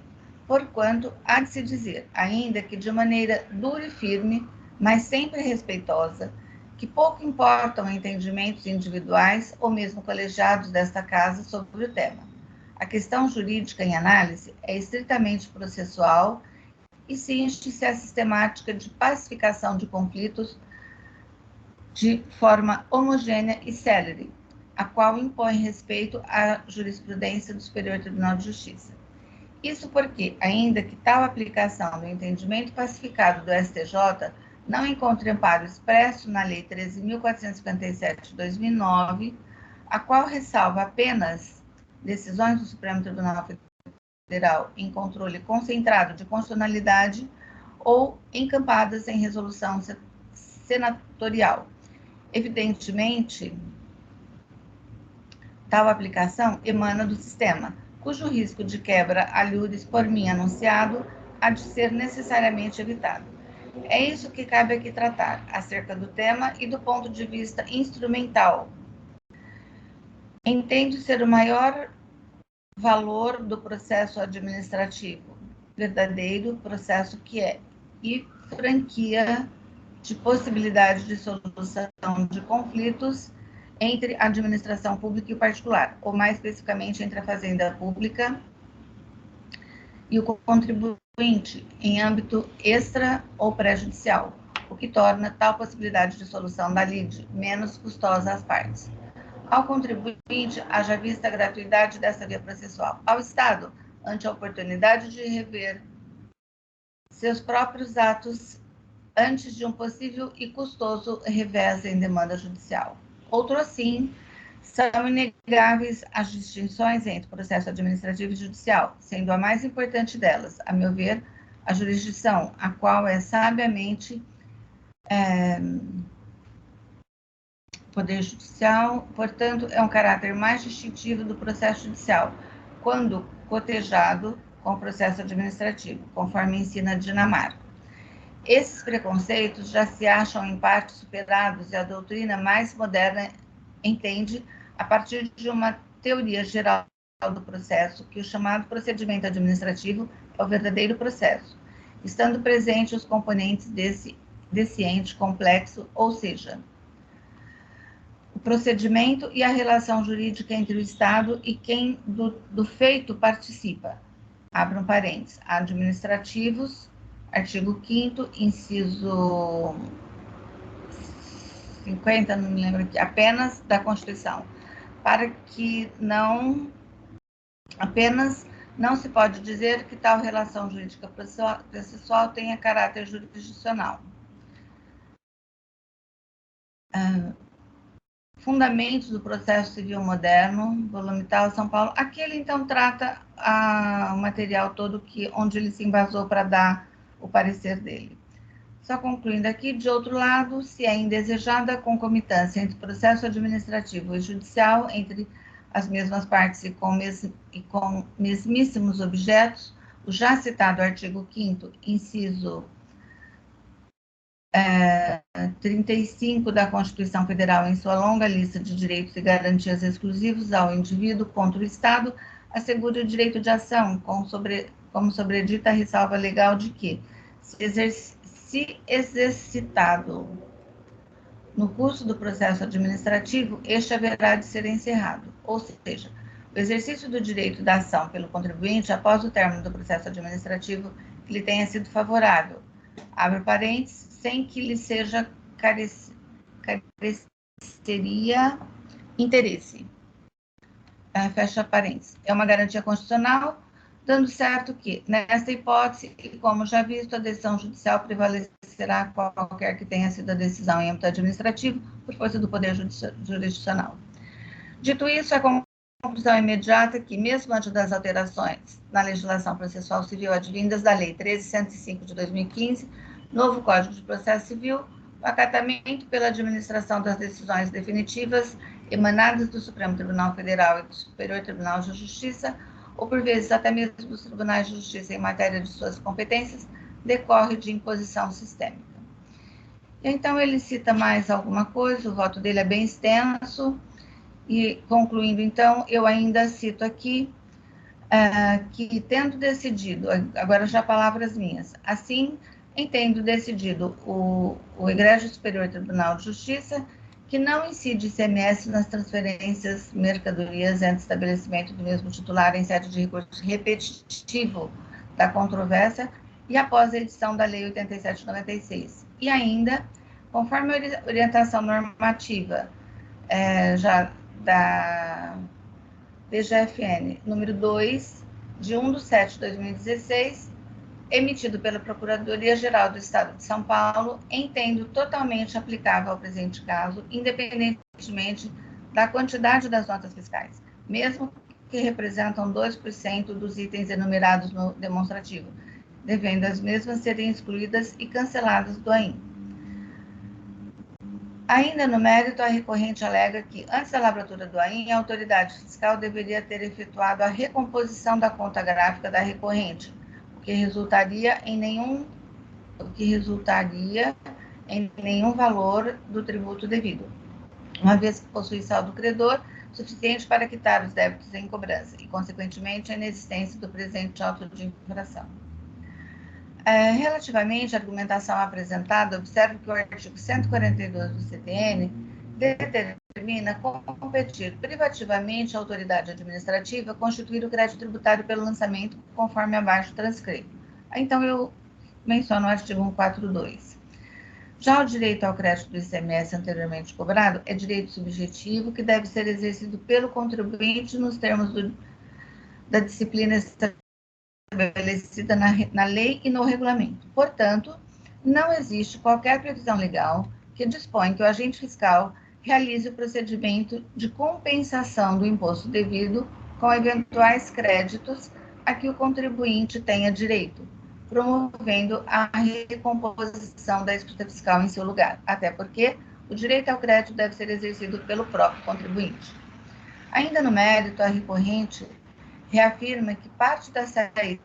porquanto há de se dizer, ainda que de maneira dura e firme, mas sempre respeitosa, que pouco importam entendimentos individuais ou mesmo colegiados desta casa sobre o tema. A questão jurídica em análise é estritamente processual e cinge-se à sistemática de pacificação de conflitos de forma homogênea e célere, a qual impõe respeito à jurisprudência do Superior Tribunal de Justiça. Isso porque, ainda que tal aplicação do entendimento pacificado do STJ não encontre amparo expresso na Lei 13.457 de 2009, a qual ressalva apenas decisões do Supremo Tribunal Federal em controle concentrado de constitucionalidade ou encampadas em resolução senatorial. Evidentemente, tal aplicação emana do sistema, cujo risco de quebra alhures por mim anunciado há de ser necessariamente evitado. É isso que cabe aqui tratar, acerca do tema e do ponto de vista instrumental. Entendo ser o maior valor do processo administrativo, verdadeiro processo que é, e franquia de possibilidade de solução de conflitos entre a administração pública e o particular, ou mais especificamente entre a fazenda pública e o contribuinte em âmbito extra ou prejudicial, o que torna tal possibilidade de solução da lide menos custosa às partes. Ao contribuinte, haja vista a gratuidade dessa via processual. Ao Estado, ante a oportunidade de rever seus próprios atos antes de um possível e custoso revés em demanda judicial. Outro assim, são inegáveis as distinções entre processo administrativo e judicial, sendo a mais importante delas, a meu ver, a jurisdição, a qual é sabiamente poder judicial, portanto, é um caráter mais distintivo do processo judicial, quando cotejado com o processo administrativo, conforme ensina a Dinamarca. Esses preconceitos já se acham em parte superados e a doutrina mais moderna entende, a partir de uma teoria geral do processo, que o chamado procedimento administrativo é o verdadeiro processo, estando presentes os componentes desse ente complexo, ou seja, o procedimento e a relação jurídica entre o Estado e quem do feito participa. Abram parênteses, administrativos, artigo 5º, inciso 50, não me lembro aqui, apenas da Constituição, para que não se pode dizer que tal relação jurídica processual tenha caráter jurisdicional. Fundamentos do processo civil moderno, volume tal, São Paulo. Aqui ele, então, trata o material todo onde ele se embasou para dar o parecer dele. Só concluindo aqui, de outro lado, se é indesejada a concomitância entre processo administrativo e judicial, entre as mesmas partes e com mesmíssimos objetos, o já citado artigo 5º, inciso 35 da Constituição Federal, em sua longa lista de direitos e garantias exclusivos ao indivíduo contra o Estado, assegura o direito de ação, como sobredita a ressalva legal de que, se exercitado no curso do processo administrativo, este haverá de ser encerrado, ou seja, o exercício do direito da ação pelo contribuinte após o término do processo administrativo que lhe tenha sido favorável, abre parênteses, sem que lhe seja careceria interesse. Fecha parênteses. É uma garantia constitucional dando certo que, nesta hipótese, e como já visto, a decisão judicial prevalecerá qualquer que tenha sido a decisão em âmbito administrativo, por força do poder jurisdicional. Dito isso, a conclusão imediata é que, mesmo antes das alterações na legislação processual civil advindas da Lei 13.105 de 2015, novo Código de Processo Civil, o acatamento pela administração das decisões definitivas emanadas do Supremo Tribunal Federal e do Superior Tribunal de Justiça, ou por vezes até mesmo dos tribunais de justiça em matéria de suas competências, decorre de imposição sistêmica. Então, ele cita mais alguma coisa, o voto dele é bem extenso, e concluindo, então, eu ainda cito aqui que, tendo decidido, agora já palavras minhas, assim, entendo decidido o Egrégio Superior Tribunal de Justiça, que não incide ICMS nas transferências mercadorias entre estabelecimento do mesmo titular em sede de recurso repetitivo da controvérsia e após a edição da Lei 87/96. E ainda, conforme a orientação normativa já da PGFN, número 2, de 1/7/2016, emitido pela Procuradoria-Geral do Estado de São Paulo, entendo totalmente aplicável ao presente caso, independentemente da quantidade das notas fiscais, mesmo que representam 2% dos itens enumerados no demonstrativo, devendo as mesmas serem excluídas e canceladas do AIM. Ainda no mérito, a recorrente alega que, antes da lavratura do AIM, a autoridade fiscal deveria ter efetuado a recomposição da conta gráfica da recorrente, o que resultaria em nenhum valor do tributo devido, uma vez que possui saldo credor suficiente para quitar os débitos em cobrança e, consequentemente, a inexistência do presente auto de infração. Relativamente à argumentação apresentada, observo que o artigo 142 do CTN determina competir privativamente à autoridade administrativa constituir o crédito tributário pelo lançamento, conforme abaixo transcrito. Então, eu menciono o artigo 142. Já o direito ao crédito do ICMS anteriormente cobrado é direito subjetivo que deve ser exercido pelo contribuinte nos termos da disciplina estabelecida na lei e no regulamento. Portanto, não existe qualquer previsão legal que dispõe que o agente fiscal realize o procedimento de compensação do imposto devido com eventuais créditos a que o contribuinte tenha direito, promovendo a recomposição da escrita fiscal em seu lugar, até porque o direito ao crédito deve ser exercido pelo próprio contribuinte. Ainda no mérito, a recorrente reafirma que parte das saídas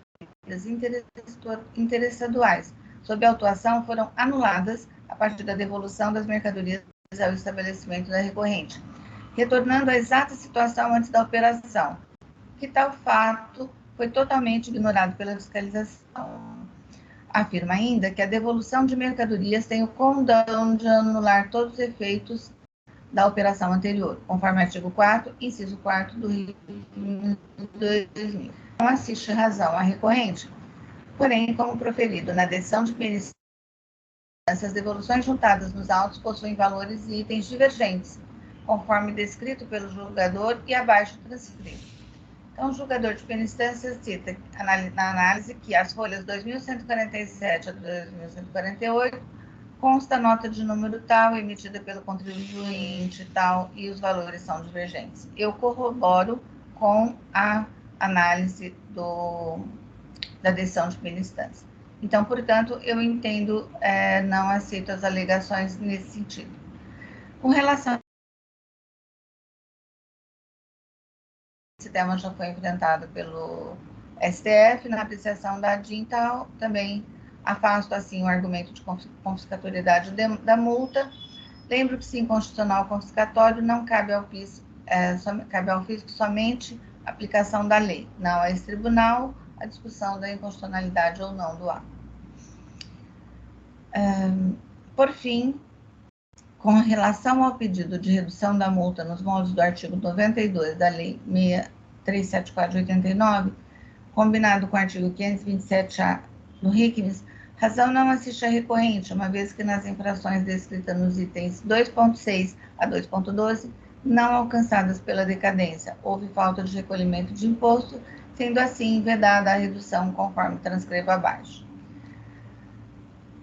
interestaduais sob autuação foram anuladas a partir da devolução das mercadorias ao estabelecimento da recorrente, retornando à exata situação antes da operação, que tal fato foi totalmente ignorado pela fiscalização. Afirma ainda que a devolução de mercadorias tem o condão de anular todos os efeitos da operação anterior, conforme artigo 4º, inciso 4º do regime de 2000. Não assiste razão à recorrente, porém, como proferido na decisão de penitência, essas devoluções juntadas nos autos possuem valores e itens divergentes, conforme descrito pelo julgador e abaixo transcrito. Então, o julgador de penitência cita na análise que as folhas 2.147 a 2.148 consta nota de número tal, emitida pelo contribuinte tal, e os valores são divergentes. Eu corroboro com a análise da decisão de primeira instância. Então, portanto, eu entendo, não aceito as alegações nesse sentido. Com relação esse tema já foi enfrentado pelo STF, na apreciação da ADIM tal, também afasto, assim, o argumento de confiscatoriedade da multa. Lembro que, se inconstitucional confiscatório, não cabe ao fisco, cabe ao fisco somente a aplicação da lei, não a esse tribunal a discussão da inconstitucionalidade ou não do ato. Por fim, com relação ao pedido de redução da multa nos moldes do artigo 92 da Lei 6.374 de 89, combinado com o artigo 527-A do RICMES, razão não assiste a recorrente, uma vez que nas infrações descritas nos itens 2.6 a 2.12, não alcançadas pela decadência, houve falta de recolhimento de imposto sendo assim vedada a redução conforme transcrevo abaixo.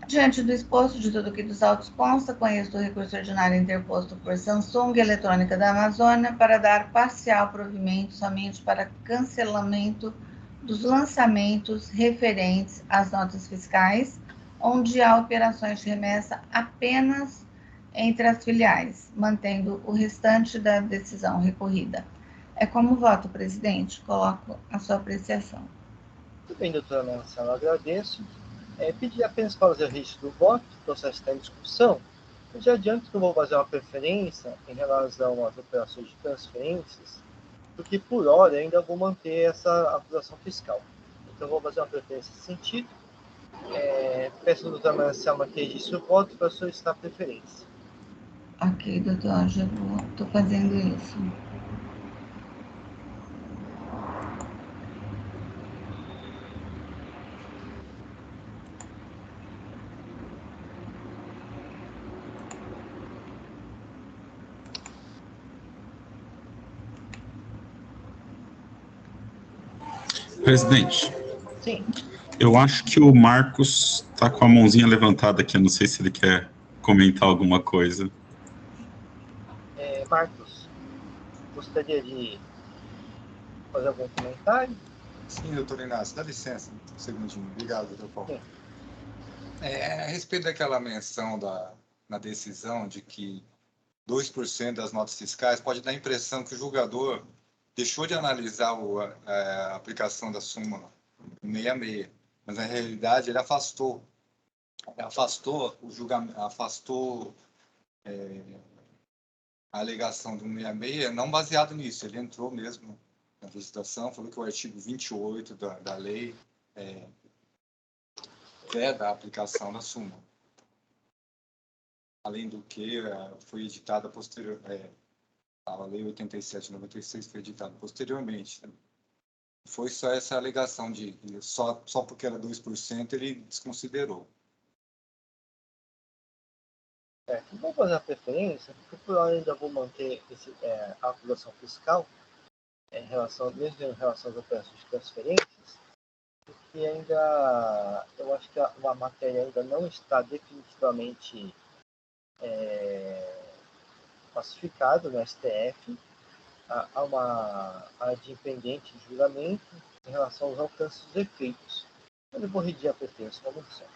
Diante do exposto de tudo que dos autos consta, conheço o recurso ordinário interposto por Samsung Eletrônica da Amazônia para dar parcial provimento somente para cancelamento dos lançamentos referentes às notas fiscais, onde há operações de remessa apenas entre as filiais, mantendo o restante da decisão recorrida. É como voto, presidente. Coloco a sua apreciação. Muito bem, doutora Marcela, agradeço. Pedir apenas para fazer o registro do voto, o processo está em discussão. Eu já adianto que eu vou fazer uma preferência em relação às operações de transferências, porque por hora eu ainda vou manter essa acusação fiscal. Então eu vou fazer uma preferência nesse sentido. Peço ao doutor Marcela que registre o voto para solicitar a preferência. Ok, doutor, já estou fazendo isso. Presidente. Sim. Eu acho que o Marcos está com a mãozinha levantada aqui. Eu não sei se ele quer comentar alguma coisa. Marcos, gostaria de fazer algum comentário? Sim, doutor Inácio, dá licença um segundinho. Obrigado, doutor Paulo. A respeito daquela menção na decisão de que 2% das notas fiscais pode dar a impressão que o julgador deixou de analisar a aplicação da súmula 66, mas na realidade ele afastou o julgamento, afastou a alegação do 66, não baseado nisso, ele entrou mesmo na licitação, falou que o artigo 28 da lei veda a aplicação da súmula. Além do que, foi editada posterior, a lei 87/96 foi editada posteriormente. Foi só essa alegação de só porque era 2% ele desconsiderou. Vou fazer a preferência, porque por hora ainda vou manter a acusação fiscal mesmo em relação às operações de transferências, porque ainda eu acho que a matéria ainda não está definitivamente classificada no STF. Há uma área de pendente de julgamento em relação aos alcances dos efeitos. Eu vou redigir a preferência como opção.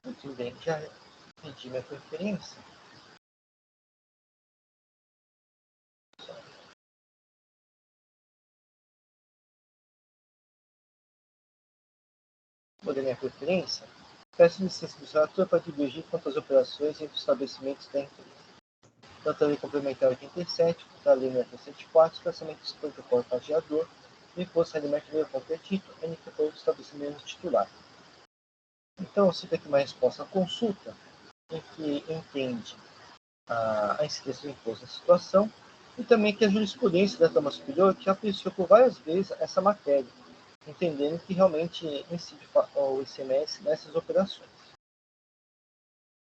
Muito bem, já pedi minha preferência. Vou dar minha preferência. Peço licença do relator para divergir quanto às operações entre os estabelecimentos da empresa. Tanto a Lei Complementar 87, quanto a Lei 104, traçamento do protocolo pageador, e o imposto alimento meio competito, NP para o estabelecimento titular. Então, eu cito aqui uma resposta à consulta, em que entende a incidência do imposto na situação, e também que a jurisprudência da Câmara Superior que apreciou por várias vezes essa matéria, entendendo que realmente incide o ICMS nessas operações.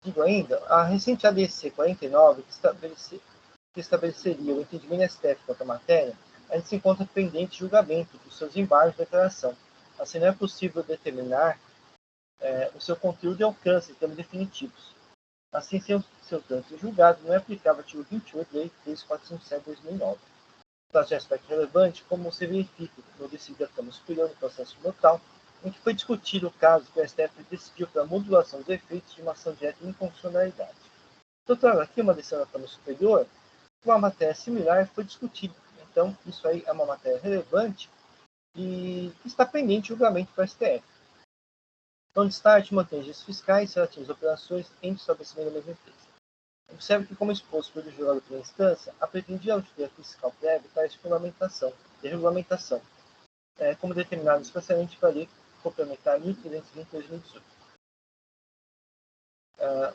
Digo ainda, a recente ADC 49, que estabeleceria o entendimento da STF quanto à matéria, ainda se encontra pendente de julgamento dos seus embargos de declaração. Assim, não é possível determinar o seu conteúdo e alcance em termos definitivos. Assim, sem seu trânsito julgado, não é aplicável o artigo 28 da Lei 3457 de 2009. Trata de aspecto relevante, como se verifica no decidido da Câmara Superior no processo local, em que foi discutido o caso que o STF decidiu pela modulação dos efeitos de uma ação direta de inconstitucionalidade. Eu trago aqui uma decisão da Câmara Superior, uma matéria similar foi discutida. Então, isso aí é uma matéria relevante e está pendente de julgamento para o STF. Então, destaque mantém registros fiscais relativos às operações entre estabelecimentos da mesma empresa. Observe que, como exposto pelo julgado pela instância, a pretendida auditoria fiscal prévia traz fundamentação e regulamentação, como determinado especialmente pela Lei Complementar 1320 de 2018.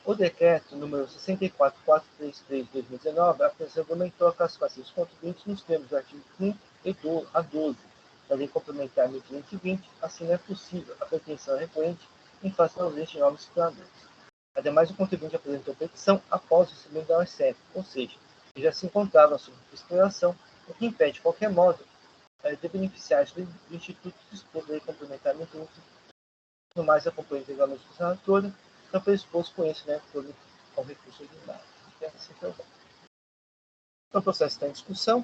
O decreto número 64433 de 2019 apenas regulamentou a classificação dos contribuintes nos termos do artigo 5º a 12 da Lei Complementar 1320, assim não é possível a pretensão recorrente em face da ausência de normas disciplinadores. Ademais, o contribuinte apresentou petição após o recebimento da OSF, ou seja, ele já se encontrava sob fiscalização, o que impede, de qualquer modo, de beneficiar-se do Instituto disposto da Lei Complementar 1320, no mais a componente legal da legislatura, então predisposto com esse, ao recurso ordinário. Então, o processo está em discussão.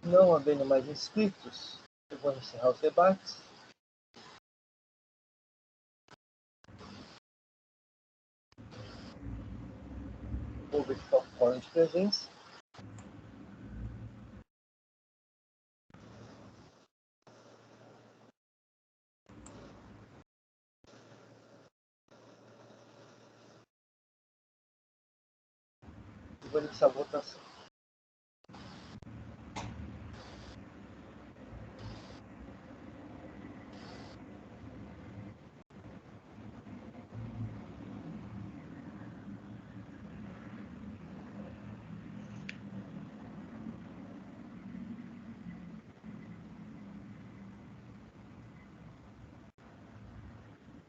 Não havendo mais inscritos, eu vou encerrar os debates. Vou verificar o quórum de presença. E vou iniciar a votação.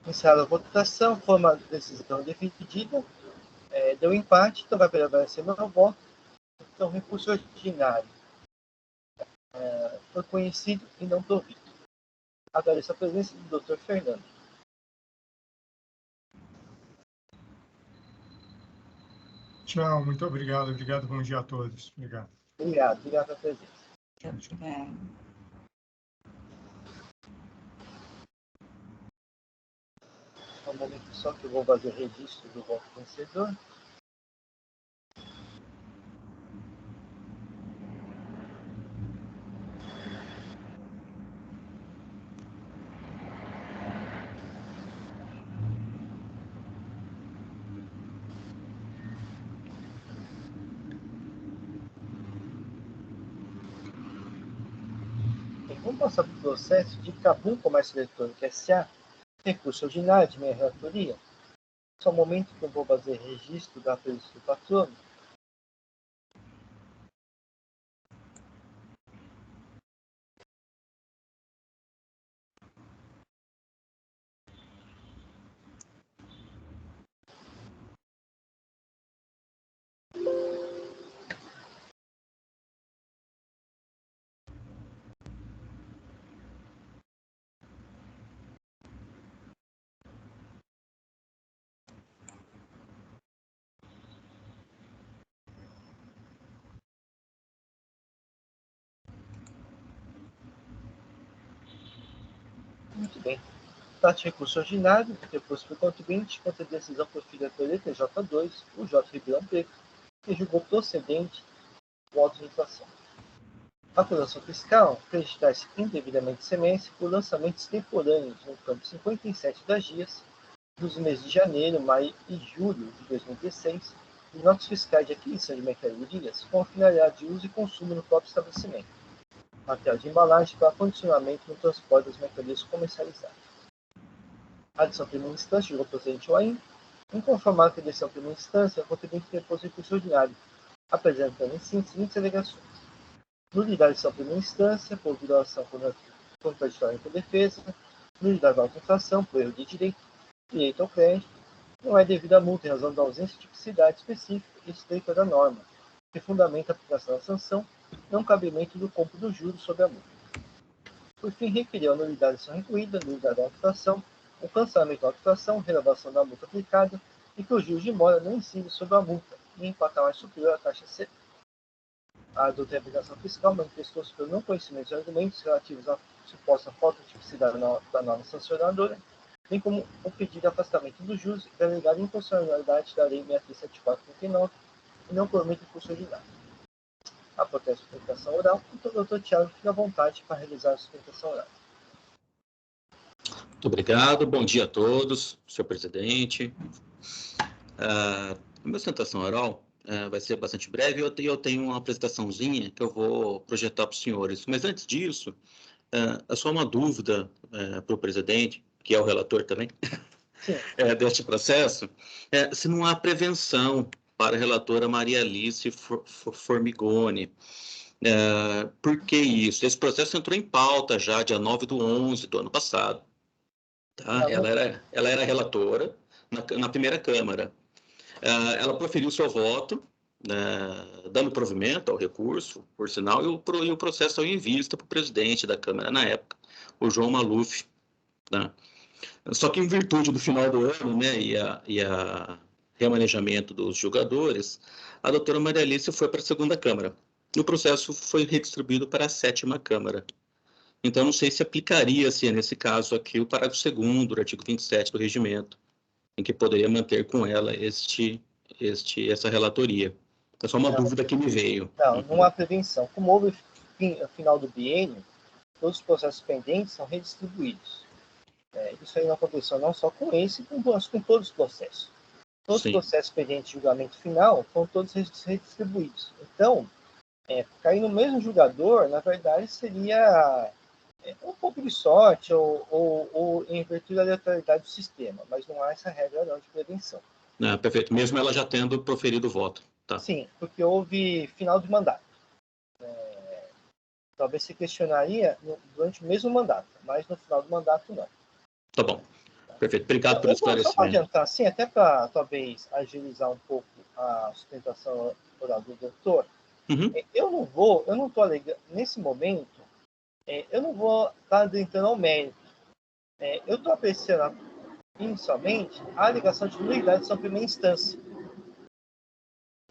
Iniciada a votação, foi uma decisão decidida, deu empate, então vai prevalecer meu voto. Então, recurso ordinário foi conhecido e não provido. Agradeço a presença do Dr. Fernando. Tchau, muito obrigado. Obrigado, bom dia a todos. Obrigado. Obrigado pela presença. Um momento só que eu vou fazer o registro do voto vencedor. Vamos passar para o processo de Cabum Comércio Eletrônico S.A., recurso ordinário de minha relatoria. Só um momento que eu vou fazer registro da presença do patrono. Muito bem. Trata de recurso ordinário, recurso por contribuinte, contra a decisão proferida pelo ETJ2, o J. Ribeirão Preto, que julgou procedente o auto de infração. Acusação fiscal, acreditar-se indevidamente ICMS por lançamentos temporâneos no campo 57 das dias dos meses de janeiro, maio e julho de 2016 e notas fiscais de aquisição de mercadorias com a finalidade de uso e consumo no próprio estabelecimento, material de embalagem para condicionamento no transporte das mercadorias comercializadas. A decisão primeira instância julgou o procedente OAIN, inconformado com a decisão primeira instância, a contribuinte interpôs recurso ordinário, apresentando em síntese seguintes alegações: nulidade de decisão primeira instância por violação contraditória com a defesa, nulidade da infração por erro de direito ao crédito, não é devida a multa em razão da ausência de tipicidade específica e estreita da norma, que fundamenta a aplicação da sanção, não cabimento do cómputo dos juros sobre a multa. Por fim, requeriu a nulidade da ação requerida, nulidade da infração, o cancelamento da infração, renovação da multa aplicada e que os juros de mora não incidem sobre a multa e em patamar superior à taxa C. A doutora aplicação fiscal manifestou-se pelo não conhecimento de argumentos relativos à suposta falta de tipicidade da norma sancionadora, bem como o pedido de afastamento dos juros e da alegada inconstitucionalidade da Lei 634/39 e não por meio de curso ordinário. A protesto de explicação oral, então o doutor Tiago fica à vontade para realizar a explicação oral. Muito obrigado, bom dia a todos, senhor presidente. A minha sustentação oral vai ser bastante breve, eu tenho uma apresentaçãozinha que eu vou projetar para os senhores, mas antes disso, é só uma dúvida para o presidente, que é o relator também, deste processo, se não há prevenção para a relatora Maria Alice Formigoni. Por que isso? Esse processo entrou em pauta já, dia 9/11 do ano passado. Tá? Ela era relatora na primeira Câmara. Ela proferiu seu voto, dando provimento ao recurso, por sinal, e o processo saiu em vista para o presidente da Câmara na época, o João Maluf. Tá? Só que em virtude do final do ano, né, e a remanejamento dos julgadores, a doutora Maria Alice foi para a segunda Câmara. E o processo foi redistribuído para a sétima Câmara. Então, não sei se aplicaria-se, nesse caso aqui, o parágrafo 2º do artigo 27 do regimento, em que poderia manter com ela essa relatoria. É só uma dúvida que me veio. Não há prevenção. Como houve no final do biênio, todos os processos pendentes são redistribuídos. Isso aí não aconteceu não só com esse, com todos os processos. Todos os processos pendentes de julgamento final foram todos redistribuídos. Então, cair no mesmo julgador, na verdade, seria um pouco de sorte ou em virtude da aleatoriedade do sistema, mas não há essa regra não de prevenção. Perfeito, mesmo ela já tendo proferido o voto. Tá. Sim, porque houve final de mandato. Talvez se questionaria durante o mesmo mandato, mas no final do mandato não. Tá bom, perfeito, obrigado pelo esclarecimento. Só para adiantar, assim, até para talvez agilizar um pouco a sustentação oral do doutor, eu não estou alegando, nesse momento, eu não vou estar adentrando ao mérito. Eu estou apreciando inicialmente a alegação de nulidade de sua primeira instância.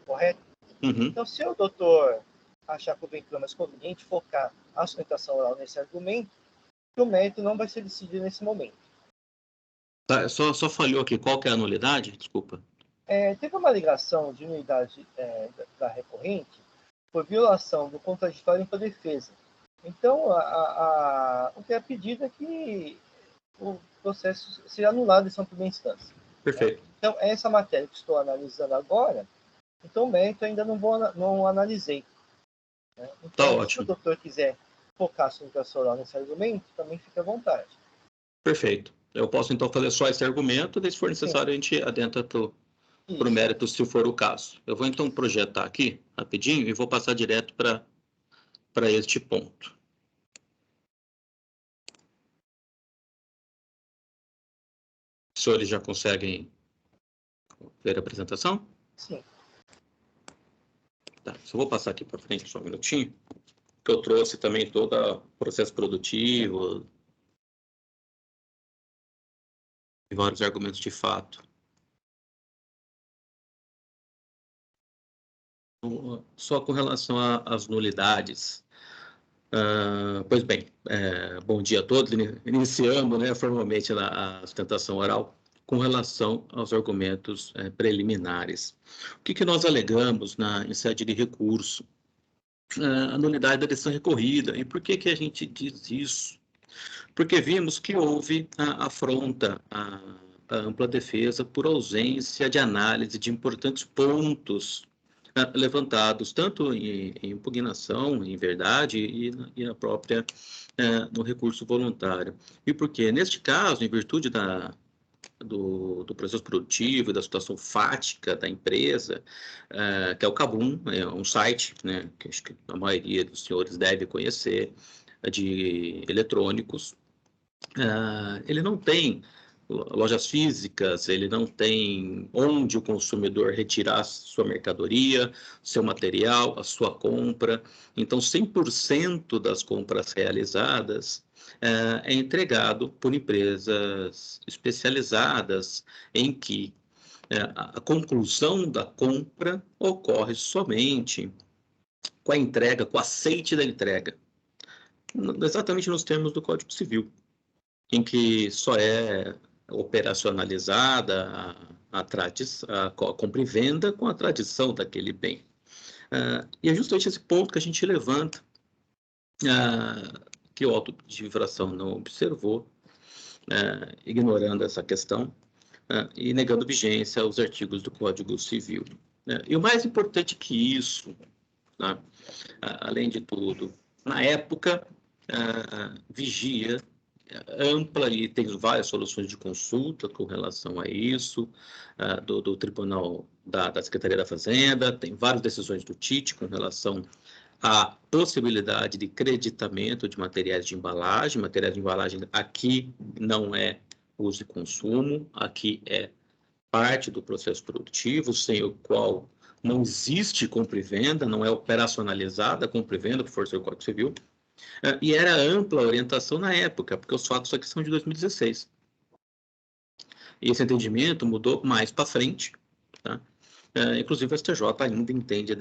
Correto? Então, se o doutor achar que o mais conveniente focar a sustentação oral nesse argumento, o mérito não vai ser decidido nesse momento. Tá, só falhou aqui, qual que é a nulidade? Desculpa. Teve uma alegação de nulidade da recorrente por violação do contraditório para defesa. Então, o que é pedido é que o processo seja anulado em sua primeira instância. Perfeito. Então, essa matéria que estou analisando agora, então o mérito ainda não analisei. Então, tá ótimo. Se o doutor quiser focar a sustentação oral nesse argumento, também fica à vontade. Perfeito. Eu posso, então, fazer só esse argumento, e se for necessário, a gente adentra para o mérito, se for o caso. Eu vou, então, projetar aqui, rapidinho, e vou passar direto para este ponto. Os senhores já conseguem ver a apresentação? Sim. Tá, só vou passar aqui para frente só um minutinho, que eu trouxe também todo o processo produtivo e vários argumentos de fato. Só com relação às nulidades. Pois bem, bom dia a todos, iniciando, né, formalmente a sustentação oral com relação aos argumentos preliminares. O que nós alegamos em sede de recurso? a nulidade da decisão recorrida. E por que que a gente diz isso? Porque vimos que houve a afronta à ampla defesa por ausência de análise de importantes pontos levantados, tanto em impugnação, em verdade, e na própria, no recurso voluntário. E por quê? Neste caso, em virtude do processo produtivo e da situação fática da empresa, que é o Kabum, é um site, né, que acho que a maioria dos senhores deve conhecer, de eletrônicos. Ele não tem lojas físicas, ele não tem onde o consumidor retirar sua mercadoria, seu material, a sua compra. Então, 100% das compras realizadas é entregado por empresas especializadas em que a conclusão da compra ocorre somente com a entrega, com o aceite da entrega, exatamente nos termos do Código Civil, em que só é operacionalizada a compra e venda com a tradição daquele bem. E é justamente esse ponto que a gente levanta, que o auto de infração não observou, ignorando essa questão e negando vigência aos artigos do Código Civil. E o mais importante que isso, né, além de tudo, na época, vigia ampla, e tem várias soluções de consulta com relação a isso, do Tribunal da Secretaria da Fazenda, tem várias decisões do TIT com relação à possibilidade de creditamento de materiais de embalagem. Materiais de embalagem aqui não é uso e consumo, aqui é parte do processo produtivo, sem o qual não existe compra e venda, não é operacionalizada a compra e venda por força do Código Civil. E era ampla a orientação na época, porque os fatos aqui são de 2016. E esse entendimento mudou mais para frente, tá? Inclusive o STJ ainda entende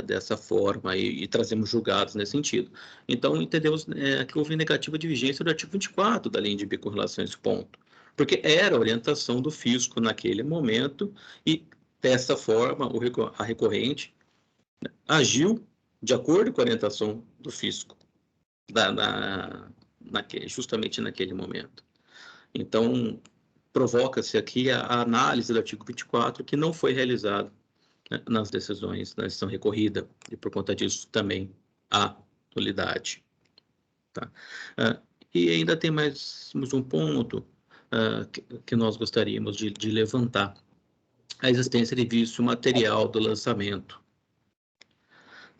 dessa forma e trazemos julgados nesse sentido. Então, entendemos que houve negativa de vigência do artigo 24 da Lei de B com relação a esse ponto, porque era a orientação do fisco naquele momento e, dessa forma, a recorrente agiu de acordo com a orientação do fisco, justamente naquele momento. Então, provoca-se aqui a análise do artigo 24, que não foi realizado, né, nas decisões da decisão recorrida, e por conta disso também há nulidade. Tá? E ainda tem mais um ponto que nós gostaríamos de levantar: a existência de vício material do lançamento,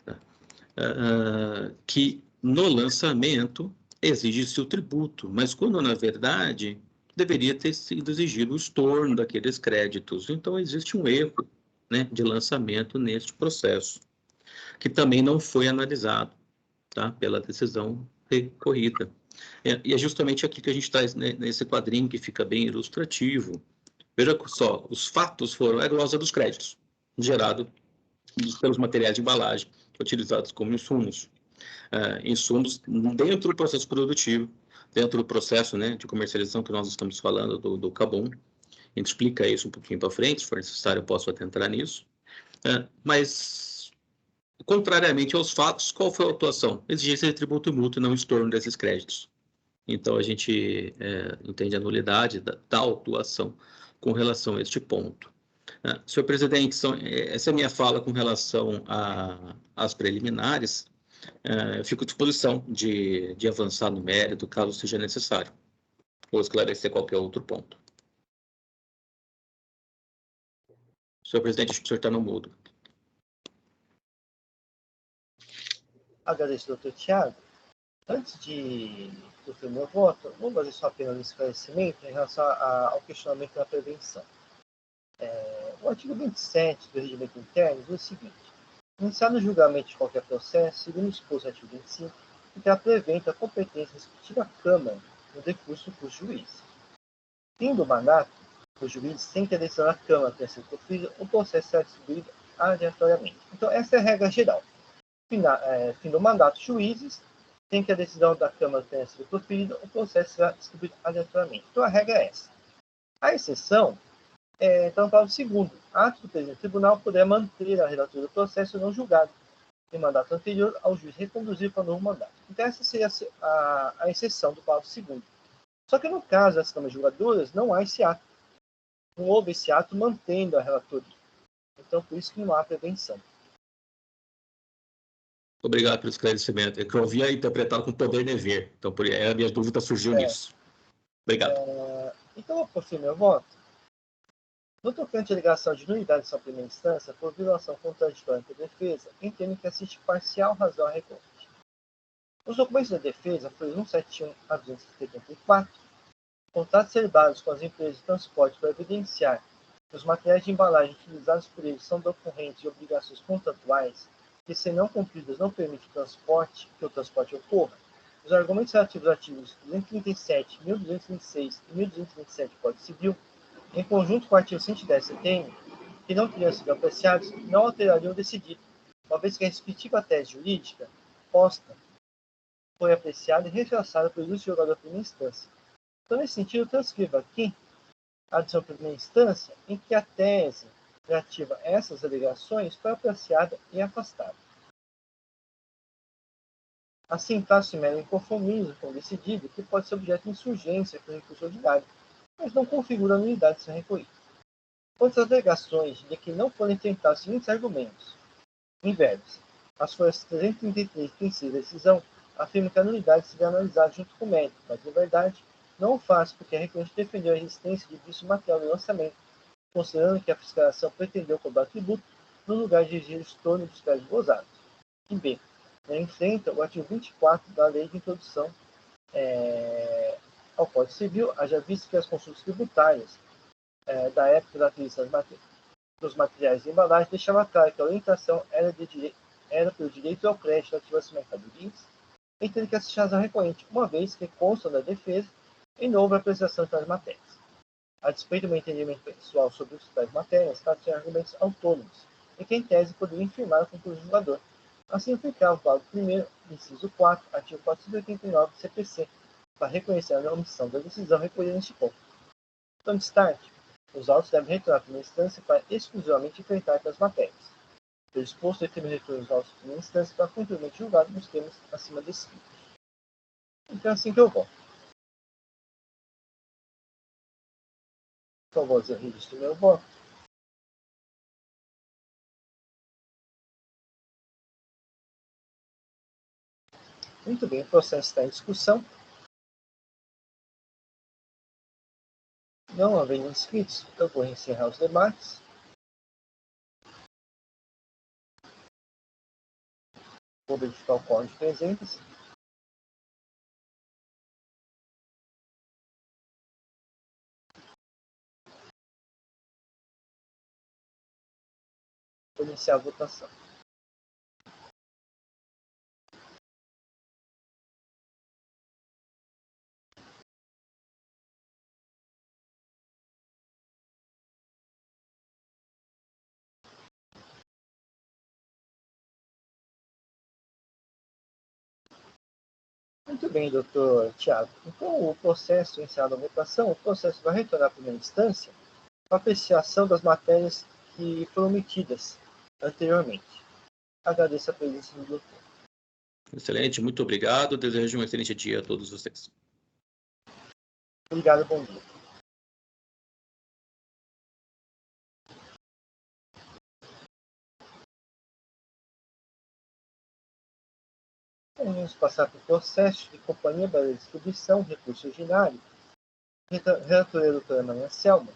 tá? Que no lançamento exige-se o tributo, mas quando, na verdade, deveria ter sido exigido o estorno daqueles créditos. Então, existe um erro, né, de lançamento neste processo, que também não foi analisado, tá, pela decisão recorrida. E é justamente aqui que a gente traz, né, nesse quadrinho que fica bem ilustrativo. Veja só, os fatos foram a glosa dos créditos, gerado pelos materiais de embalagem utilizados como insumos. Insumos dentro do processo produtivo, dentro do processo, né, de comercialização que nós estamos falando, do Kabum. A gente explica isso um pouquinho para frente, se for necessário eu posso adentrar nisso. Mas, contrariamente aos fatos, qual foi a atuação? Exigência de tributo e multa e não estorno desses créditos. Então, a gente entende a nulidade da autuação com relação a este ponto. Senhor presidente, essa é a minha fala com relação às preliminares. Eu fico à disposição de avançar no mérito, caso seja necessário, ou esclarecer qualquer outro ponto. Senhor presidente, acho que o senhor está no mudo. Agradeço, doutor Tiago. Antes do meu voto, vou fazer só apenas um esclarecimento em relação ao questionamento da prevenção. O artigo 27 do Regimento Interno diz o seguinte: iniciado o julgamento de qualquer processo, segundo o exposto no artigo 25, ficará preventa a competência da respectiva Câmara no decurso por juiz. Fim do mandato, o juiz, sem que a decisão da Câmara tenha sido proferida, o processo será distribuído aleatoriamente. Então, essa é a regra geral. Fim do mandato, juízes, sem que a decisão da Câmara tenha sido proferida, o processo será distribuído aleatoriamente. Então, a regra é essa. A exceção então, para o segundo, ato do presidente do tribunal poderá manter a relatoria do processo não julgado, em mandato anterior ao juiz reconduzir para o novo mandato. Então, essa seria a exceção do parágrafo 2º. Só que no caso das câmaras julgadoras, não há esse ato. Não houve esse ato mantendo a relatoria. Então, por isso que não há prevenção. Obrigado pelo esclarecimento. É que eu havia interpretado com poder dever. Então, a minha dúvida surgiu nisso. Obrigado. Então, eu profiro meu voto. No tocante à alegação de nulidade de sua primeira instância por violação contraditória entre a defesa, entendo que assiste parcial razão à recorte. Os documentos da defesa foram 171 a 274, contratos celebrados com as empresas de transporte para evidenciar que os materiais de embalagem utilizados por eles são decorrentes de obrigações contratuais que, se não cumpridas, não permitem que o transporte ocorra. Os argumentos relativos aos artigos 237, 1226 e 1227 do Código Civil, em conjunto com o artigo 110 CTN, que não teriam sido apreciados, não alterariam o decidido, uma vez que a respectiva tese jurídica posta foi apreciada e reforçada pelo ilustre julgador de primeira instância. Então, nesse sentido, eu transcrevo aqui a decisão de primeira instância em que a tese relativa a essas alegações foi apreciada e afastada. Assim, trata-se mero inconformismo com o decidido, que pode ser objeto de insurgência por recurso ordinário, mas não configura a nulidade de ser recorrido. Quanto às alegações de que não foram enfrentados os seguintes argumentos, em verbos, as folhas 333 e 36 da decisão afirmam que a nulidade será analisada junto com o mérito, mas, na verdade, não o faz porque a recorrente defendeu a existência de vício material no lançamento, considerando que a fiscalização pretendeu cobrar tributo no lugar de exigir o estorno dos créditos gozados. E B, enfrenta o artigo 24 da Lei de Introdução ao Código Civil, haja visto que as consultas tributárias da época da aquisição dos materiais de embalagem deixava claro que a orientação era pelo direito ao crédito relativo às mercadorias, entendo que essa razão recorrente, uma vez que consta da defesa e não houve apreciação de tais matérias. A despeito do meu entendimento pessoal sobre tais matérias, trata-se de argumentos autônomos, e que, em tese, poderiam infirmar a conclusão do julgador. Assim, aplicava o parágrafo 1º, inciso 4, artigo 489 do CPC, para reconhecer a omissão da decisão recolhida neste ponto. Então, destaque, os autos devem retornar à primeira instância para exclusivamente enfrentar as matérias. Pelo exposto, determina retorno dos autos de primeira instância para futuramente julgado nos termos acima descritos. Então, assim que eu voto. Por favor, eu registro meu voto. Muito bem, o processo está em discussão. Não havendo inscritos, eu vou encerrar os debates. Vou verificar o quórum de presentes. Vou iniciar a votação. Muito bem, doutor Tiago. Então, o processo, encerrado a votação, o processo vai retornar à primeira instância para apreciação das matérias que foram omitidas anteriormente. Agradeço a presença do doutor. Excelente, muito obrigado. Desejo um excelente dia a todos vocês. Obrigado, bom dia. Vamos passar para o processo de Companhia Brasileira de Distribuição, recurso ordinário. Relatoria da doutora Maria Selma.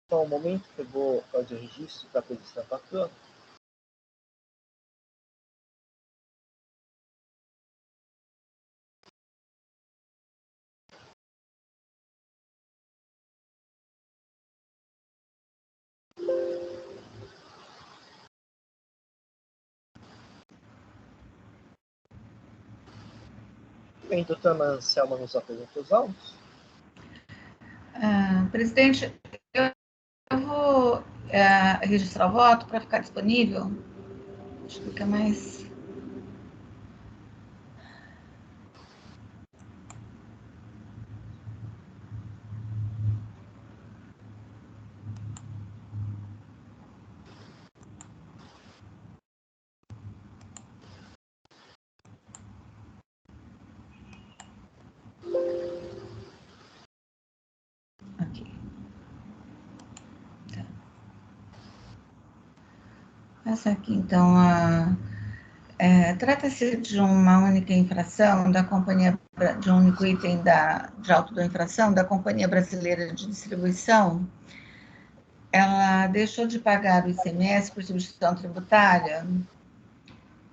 Só um momento que eu vou fazer o registro da presença da patrona. Bem, doutora Maria Selma nos apresenta os autos. Presidente, eu vou registrar o voto para ficar disponível. Acho que fica mais. Passa aqui, então, trata-se de uma única infração da companhia, de um único item de auto da infração da Companhia Brasileira de Distribuição. Ela deixou de pagar o ICMS por substituição tributária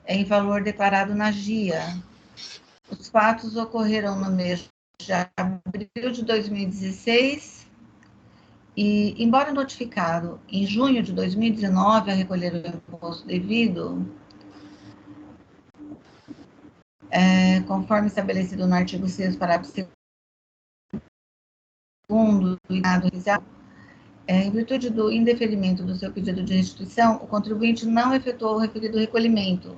em valor declarado na GIA. Os fatos ocorreram no mês de abril de 2016 e, embora notificado em junho de 2019 a recolher o imposto devido, conforme estabelecido no artigo 6º, parágrafo 2º do dado inicial, em virtude do indeferimento do seu pedido de restituição, o contribuinte não efetuou o referido recolhimento.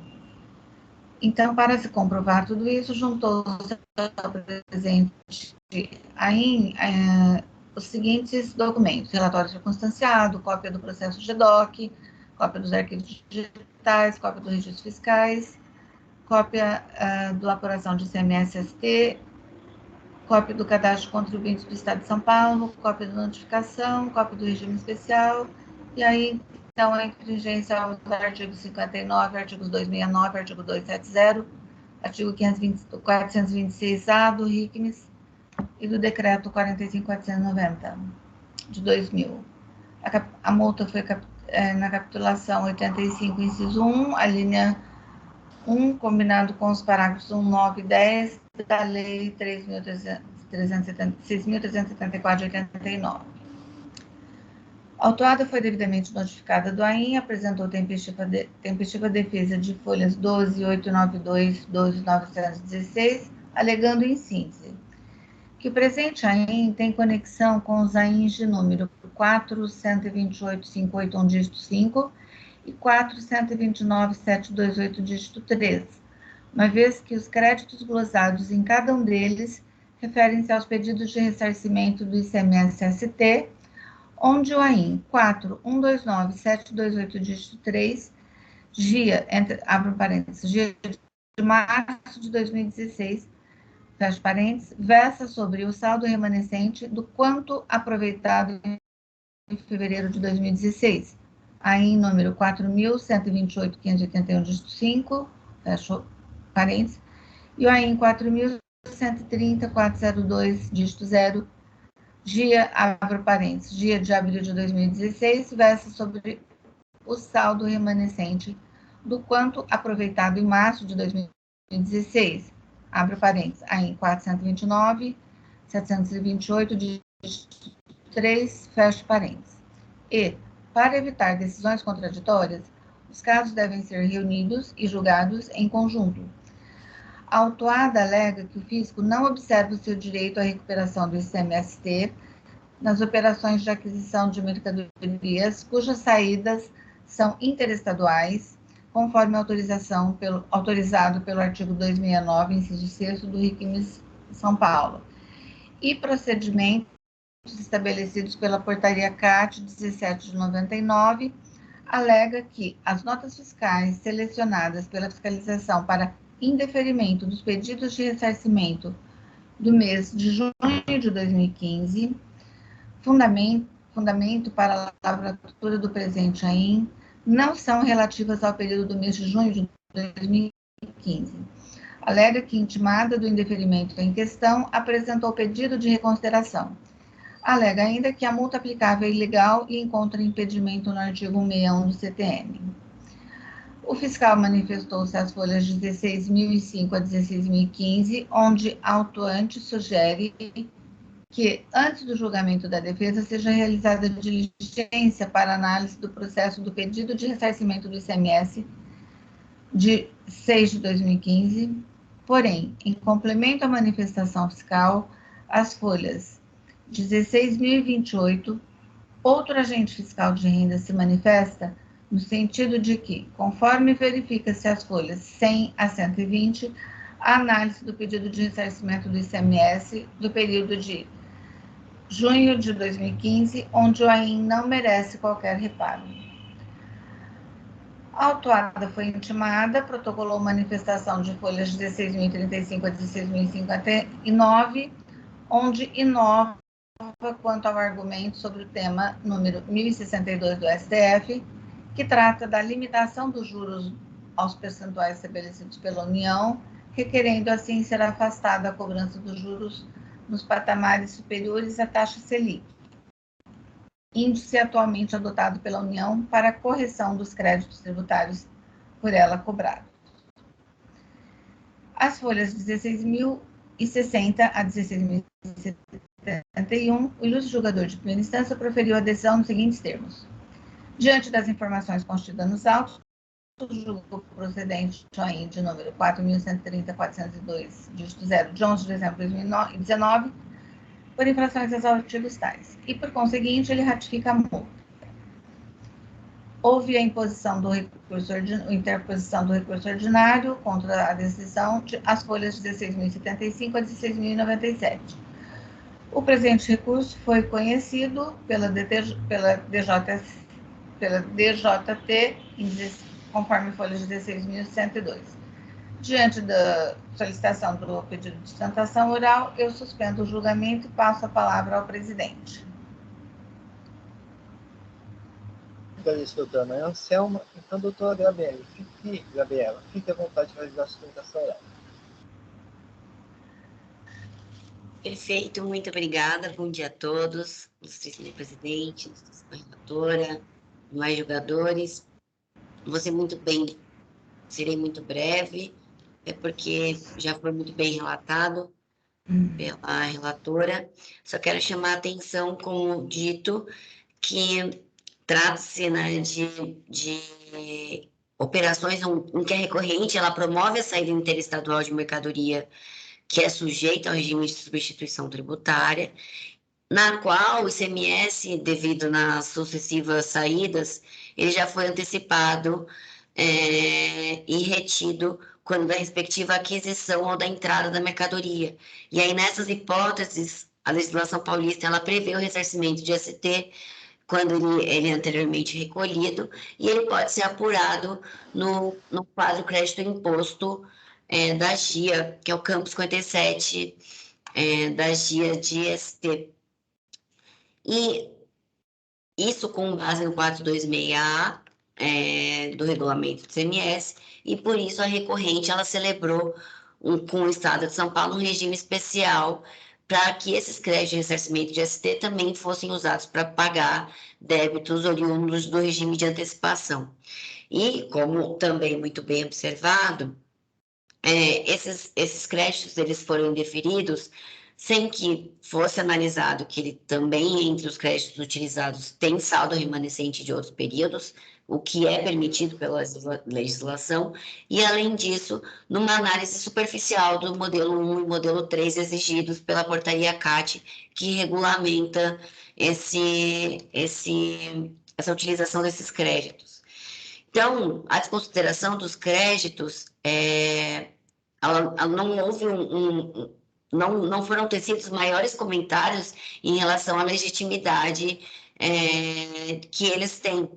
Então, para se comprovar tudo isso, juntou-se ao presente AIN os seguintes documentos: relatório circunstanciado, cópia do processo GEDOC, cópia dos arquivos digitais, cópia dos registros fiscais, cópia da apuração de ICMS-ST, cópia do cadastro de contribuintes do Estado de São Paulo, cópia da notificação, cópia do regime especial, e aí, então, a infringência aos artigos 59, artigos 269, artigo 270, artigo 426A do RICMES e do decreto 45.490 de 2000. A multa foi na capitulação 85, inciso 1, a linha 1, combinado com os parágrafos 1, 9 e 10 da Lei 6.374 de 89. A autuada foi devidamente notificada do AIN, apresentou tempestiva defesa de folhas 12.892, 12.916, alegando em síntese que o presente AIN tem conexão com os AINs de número 4.128.581, dígito 5, e 4.129.728, dígito 3, uma vez que os créditos glosados em cada um deles referem-se aos pedidos de ressarcimento do ICMS-ST, onde o AIN 4.129.728, dígito 3, GIA, abre parênteses, GIA de março de 2016, fecha parênteses, versa sobre o saldo remanescente do quanto aproveitado em fevereiro de 2016, AIN número 4.128.581, dígito 5, fecha parênteses, e o AIN 4.130.402, dígito 0, GIA, abre parênteses, GIA de abril de 2016, versa sobre o saldo remanescente do quanto aproveitado em março de 2016, abre parênteses, AIN 429.728, dígito 3, fecha parênteses. E, para evitar decisões contraditórias, os casos devem ser reunidos e julgados em conjunto. A autuada alega que o fisco não observa o seu direito à recuperação do ICMS-ST nas operações de aquisição de mercadorias cujas saídas são interestaduais, conforme autorizado pelo artigo 269, inciso 6 do RICMES São Paulo, e procedimentos estabelecidos pela Portaria CAT 17 de 99, alega que as notas fiscais selecionadas pela fiscalização para indeferimento dos pedidos de ressarcimento do mês de junho de 2015, fundamento para a lavratura do presente AIN, não são relativas ao período do mês de junho de 2015. Alega que, intimada do indeferimento em questão, apresentou pedido de reconsideração. Alega ainda que a multa aplicável é ilegal e encontra impedimento no artigo 161 do CTM. O fiscal manifestou-se às folhas 16.005 a 16.015, onde a autuante sugere que, antes do julgamento da defesa, seja realizada diligência para análise do processo do pedido de ressarcimento do ICMS de 6 de 2015, porém, em complemento à manifestação fiscal, as folhas 16.028, outro agente fiscal de renda se manifesta no sentido de que, conforme verifica-se as folhas 100 a 120, a análise do pedido de ressarcimento do ICMS do período de junho de 2015, onde o AIN não merece qualquer reparo. A autuada foi intimada, protocolou manifestação de folhas 16.035 a 16.059, onde inova quanto ao argumento sobre o tema número 1062 do STF, que trata da limitação dos juros aos percentuais estabelecidos pela União, requerendo assim ser afastada a cobrança dos juros nos patamares superiores à taxa Selic, índice atualmente adotado pela União para a correção dos créditos tributários por ela cobrados. As folhas 16.060 a 16.071, o ilustre julgador de primeira instância proferiu a decisão nos seguintes termos. Diante das informações constidas nos autos, julgo procedente OIN de número 4.130.402, dígito 0, de 11 de dezembro de 2019, por infrações exaustivas tais. E, por conseguinte, ele ratifica a multa. Houve a interposição do recurso ordinário contra a decisão, as folhas 16.075 a 16.097. O presente recurso foi conhecido pela DJT, conforme folha 16.102. Diante da solicitação do pedido de sustentação oral, eu suspendo o julgamento e passo a palavra ao presidente. Agradeço, doutora Maria Anselma. Então, doutora Gabriela, fique à vontade de realizar a sustentação oral. Perfeito, muito obrigada. Bom dia a todos, ilustríssimo presidente, ilustríssima relatora, mais jogadores. Vou ser muito bem, serei muito breve, porque já foi muito bem relatado pela relatora. Só quero chamar a atenção, como dito, que trata-se, né, de operações em que a recorrente ela promove a saída interestadual de mercadoria que é sujeita ao regime de substituição tributária, na qual o ICMS, devido nas sucessivas saídas, ele já foi antecipado e retido quando da respectiva aquisição ou da entrada da mercadoria. E aí, nessas hipóteses, a legislação paulista ela prevê o ressarcimento de ST quando ele é anteriormente recolhido, e ele pode ser apurado no quadro crédito imposto da GIA, que é o campo 57 da GIA de ST. E isso com base no 426A do regulamento do CMS, e por isso a recorrente ela celebrou com o Estado de São Paulo um regime especial para que esses créditos de ressarcimento de ST também fossem usados para pagar débitos oriundos do regime de antecipação. E, como também muito bem observado, esses créditos eles foram indeferidos sem que fosse analisado que ele também, entre os créditos utilizados, tem saldo remanescente de outros períodos, o que é permitido pela legislação, e, além disso, numa análise superficial do modelo 1 e modelo 3 exigidos pela portaria CAT, que regulamenta essa utilização desses créditos. Então, a desconsideração dos créditos, não houve não foram tecidos maiores comentários em relação à legitimidade que eles têm.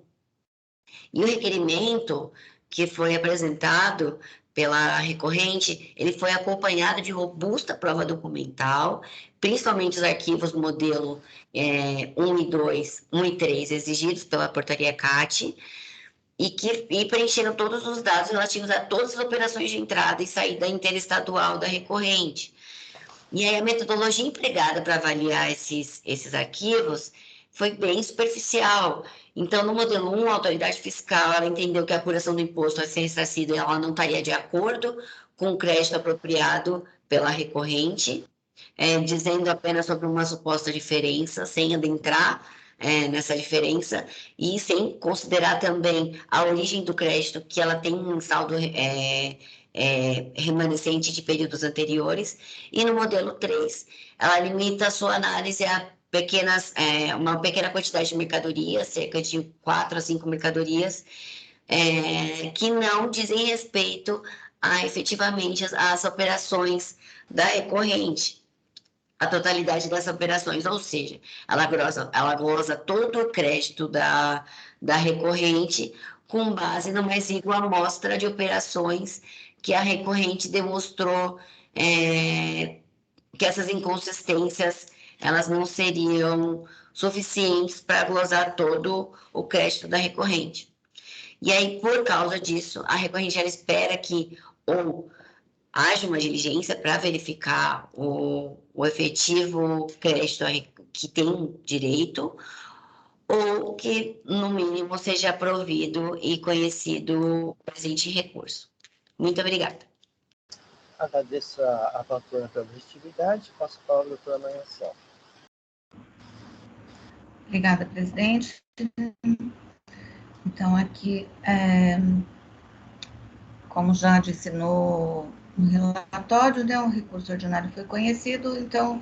E o requerimento que foi apresentado pela recorrente, ele foi acompanhado de robusta prova documental, principalmente os arquivos modelo 1 e 3 exigidos pela portaria CAT, e preencheram todos os dados relativos a todas as operações de entrada e saída interestadual da recorrente. E aí a metodologia empregada para avaliar esses arquivos foi bem superficial. Então, no modelo 1, a autoridade fiscal ela entendeu que a apuração do imposto a ser ressarcido ela não estaria de acordo com o crédito apropriado pela recorrente, dizendo apenas sobre uma suposta diferença, sem adentrar nessa diferença, e sem considerar também a origem do crédito, que ela tem um saldo remanescente de períodos anteriores. E no modelo 3, ela limita a sua análise a uma pequena quantidade de mercadorias, cerca de 4 a 5 mercadorias, que não dizem respeito efetivamente às operações da recorrente, a totalidade das operações, ou seja, ela glosa todo o crédito da recorrente com base numa exígua amostra de operações que a recorrente demonstrou que essas inconsistências elas não seriam suficientes para glosar todo o crédito da recorrente. E aí, por causa disso, a recorrente ela espera que ou haja uma diligência para verificar o efetivo crédito que tem direito, ou que, no mínimo, seja provido e conhecido o presente recurso. Muito obrigada. Agradeço a relatora pela objetividade. Passo a palavra à doutora Maria Célia. Obrigada, presidente. Então, aqui, como já disse no relatório, né, o recurso ordinário foi conhecido, então,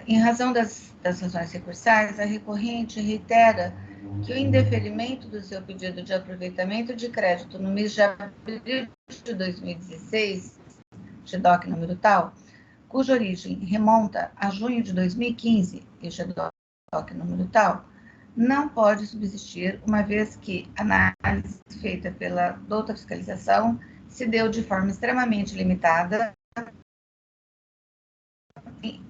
em razão das razões recursais, a recorrente reitera que o indeferimento do seu pedido de aproveitamento de crédito no mês de abril de 2016, GEDOC número tal, cuja origem remonta a junho de 2015, e GEDOC número tal, não pode subsistir, uma vez que a análise feita pela douta fiscalização se deu de forma extremamente limitada e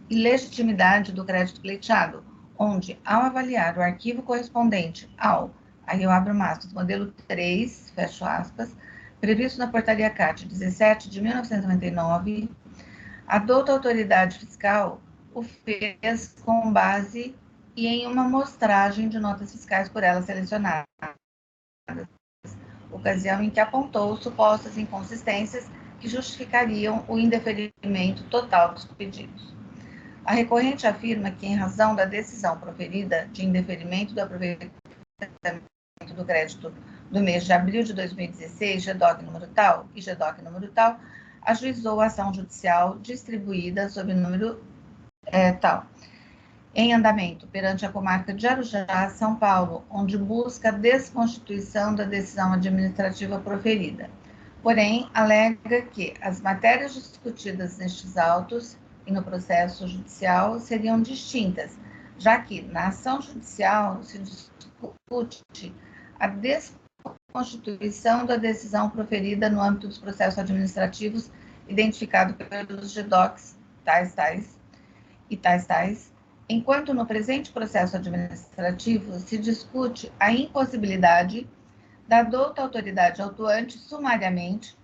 legitimidade do crédito pleiteado, onde, ao avaliar o arquivo correspondente ao, aí eu abro aspas, modelo 3, fecho aspas, previsto na portaria CAT 17 de 1999, a douta autoridade fiscal o fez com base e em uma amostragem de notas fiscais por ela selecionadas, ocasião em que apontou supostas inconsistências que justificariam o indeferimento total dos pedidos. A recorrente afirma que, em razão da decisão proferida de indeferimento do aproveitamento do crédito do mês de abril de 2016, GEDOC número tal e GEDOC número tal, ajuizou a ação judicial distribuída sob o número tal, em andamento perante a comarca de Arujá, São Paulo, onde busca a desconstituição da decisão administrativa proferida. Porém, alega que as matérias discutidas nestes autos e no processo judicial seriam distintas, já que na ação judicial se discute a desconstituição da decisão proferida no âmbito dos processos administrativos identificado pelos GEDOCs tais, enquanto no presente processo administrativo se discute a impossibilidade da douta autoridade autuante sumariamente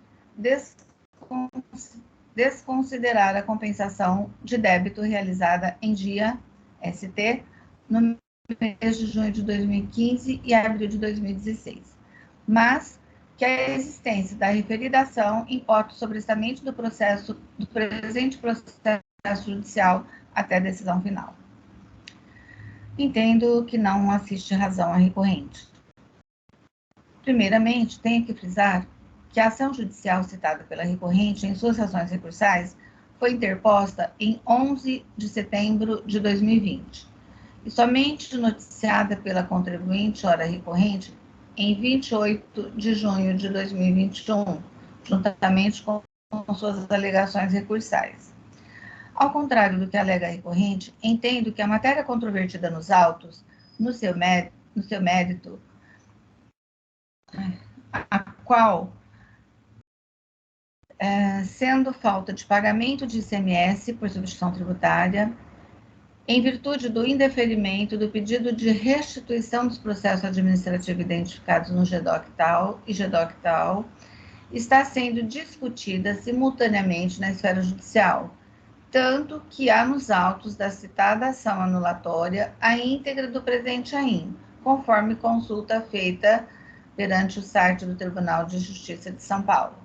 desconsiderar a compensação de débito realizada em dia ST no mês de junho de 2015 e abril de 2016, mas que a existência da referida ação importa o sobrestamento do presente processo judicial até a decisão final. Entendo que não assiste razão à recorrente. Primeiramente, tenho que frisar que a ação judicial citada pela recorrente em suas razões recursais foi interposta em 11 de setembro de 2020 e somente noticiada pela contribuinte, ora recorrente, em 28 de junho de 2021, juntamente com suas alegações recursais. Ao contrário do que alega a recorrente, entendo que a matéria controvertida nos autos, no seu mérito, a qual, sendo falta de pagamento de ICMS por substituição tributária, em virtude do indeferimento do pedido de restituição dos processos administrativos identificados no GEDOC tal e GEDOC tal, está sendo discutida simultaneamente na esfera judicial, tanto que há nos autos da citada ação anulatória a íntegra do presente AIM, conforme consulta feita perante o site do Tribunal de Justiça de São Paulo.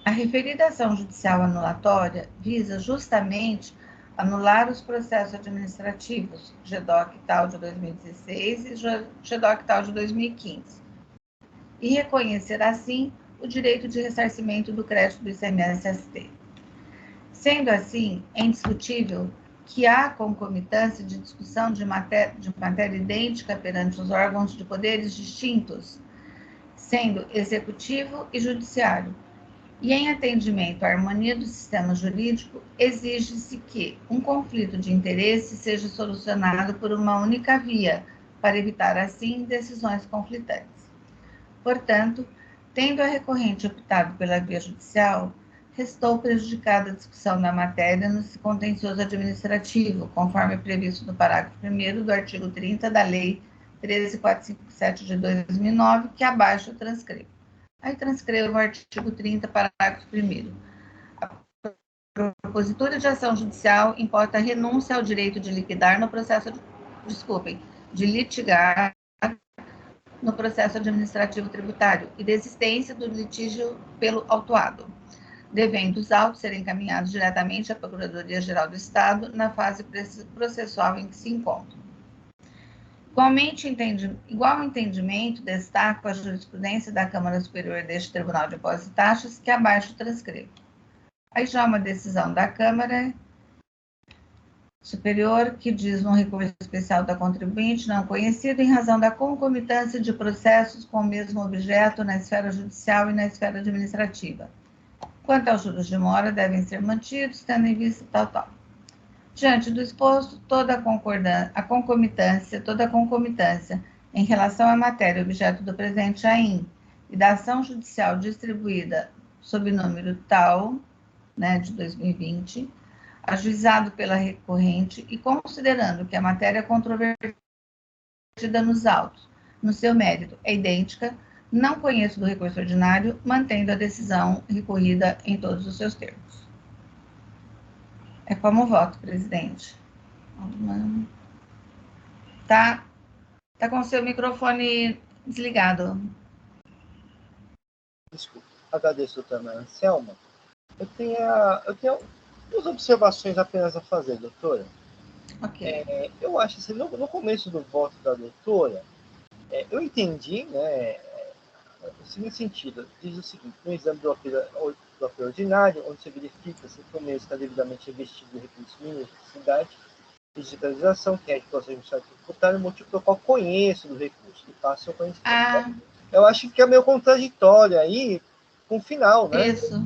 A referida ação judicial anulatória visa justamente anular os processos administrativos GEDOC tal de 2016 e GEDOC tal de 2015, e reconhecer, assim, o direito de ressarcimento do crédito do ICMS-ST. Sendo assim, é indiscutível que há concomitância de discussão de matéria idêntica perante os órgãos de poderes distintos, sendo executivo e judiciário, e em atendimento à harmonia do sistema jurídico, exige-se que um conflito de interesse seja solucionado por uma única via, para evitar, assim, decisões conflitantes. Portanto, tendo a recorrente optado pela via judicial, restou prejudicada a discussão da matéria no contencioso administrativo, conforme previsto no parágrafo 1º do artigo 30 da Lei 13457 de 2009, que abaixo eu transcrevo. Aí transcrevo o artigo 30, parágrafo 1º. A propositura de ação judicial importa a renúncia ao direito de liquidar no processo de litigar no processo administrativo tributário e desistência do litígio pelo autuado, devendo os autos serem encaminhados diretamente à Procuradoria-Geral do Estado na fase processual em que se encontram. Igual entendimento, destaco a jurisprudência da Câmara Superior deste Tribunal de Impostos e Taxas, que abaixo transcrevo. Aí já uma decisão da Câmara Superior que diz no recurso especial da contribuinte não conhecido em razão da concomitância de processos com o mesmo objeto na esfera judicial e na esfera administrativa. Quanto aos juros de mora, devem ser mantidos, tendo em vista tal. Diante do exposto, toda a concomitância em relação à matéria objeto do presente AIM e da ação judicial distribuída sob número tal, de 2020, ajuizado pela recorrente e considerando que a matéria controvertida nos autos, no seu mérito, é idêntica, não conheço do recurso ordinário, mantendo a decisão recorrida em todos os seus termos. É como voto, presidente. Tá com seu microfone desligado. Desculpa. Agradeço, doutora Anselma. Eu tenho duas observações apenas a fazer, doutora. Ok. Eu acho assim, no começo do voto da doutora, eu entendi, o seguinte sentido, diz o seguinte: no exame do apelo ordinário, onde se verifica se o meio está devidamente investido em recursos mínimos de necessidade, digitalização, que é a situação administrativa tributária, o motivo pelo qual conheço do recurso, e passa o conhecimento. Eu acho que é meio contraditório aí com o final, né? Isso.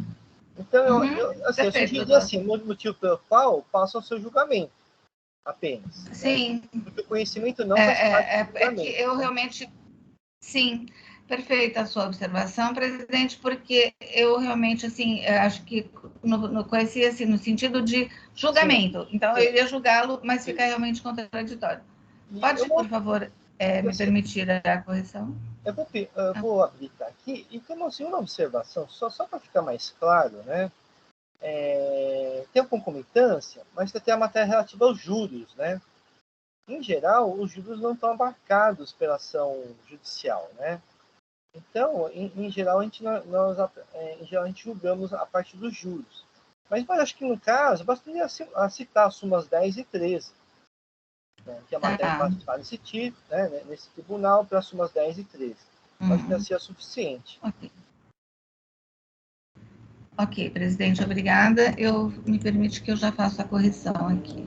Então, eu sugeriria assim, o motivo pelo qual passa o seu julgamento, apenas. Sim. Né? Porque o conhecimento não faz parte do julgamento. É que eu realmente... Sim, perfeita a sua observação, presidente, porque eu realmente, assim, acho que conhecia, assim, no sentido de julgamento. Sim. Então, eu iria julgá-lo, mas fica realmente contraditório. Pode, por favor, me permitir a correção? Eu vou habilitar aqui e temos uma observação, só para ficar mais claro, né? Tem a concomitância, mas tem a matéria relativa aos juros, né? Em geral, os juros não estão abarcados pela ação judicial, né? Então, em geral, a gente julgamos a parte dos juros. Mas acho que, no caso, bastaria citar as súmulas 10 e 13, né, que a matéria participa nesse tribunal, para as súmulas 10 e 13. Acho que assim é suficiente. Ok, presidente, obrigada. Me permite que eu já faça a correção aqui.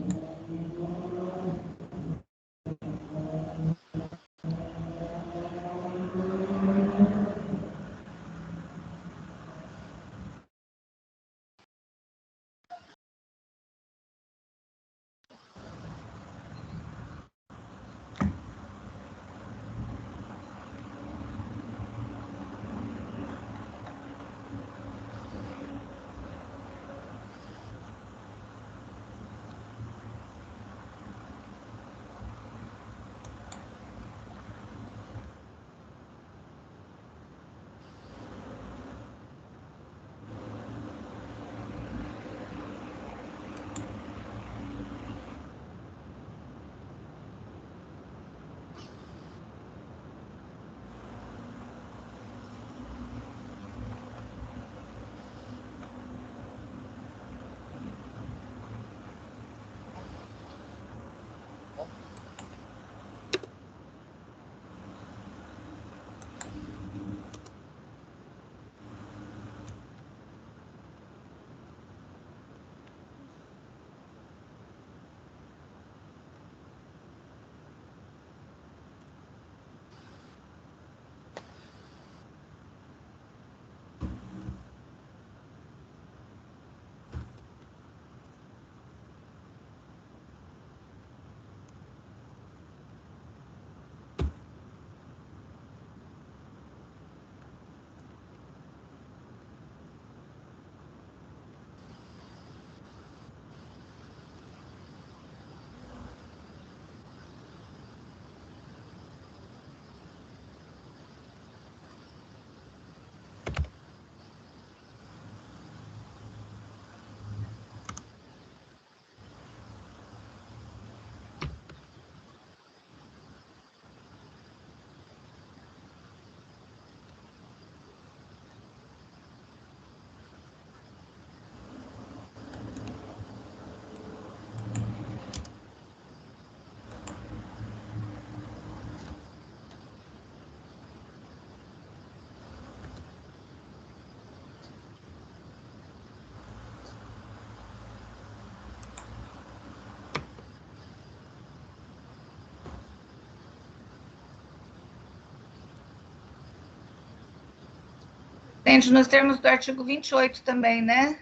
Gente, nos termos do artigo 28 também, né?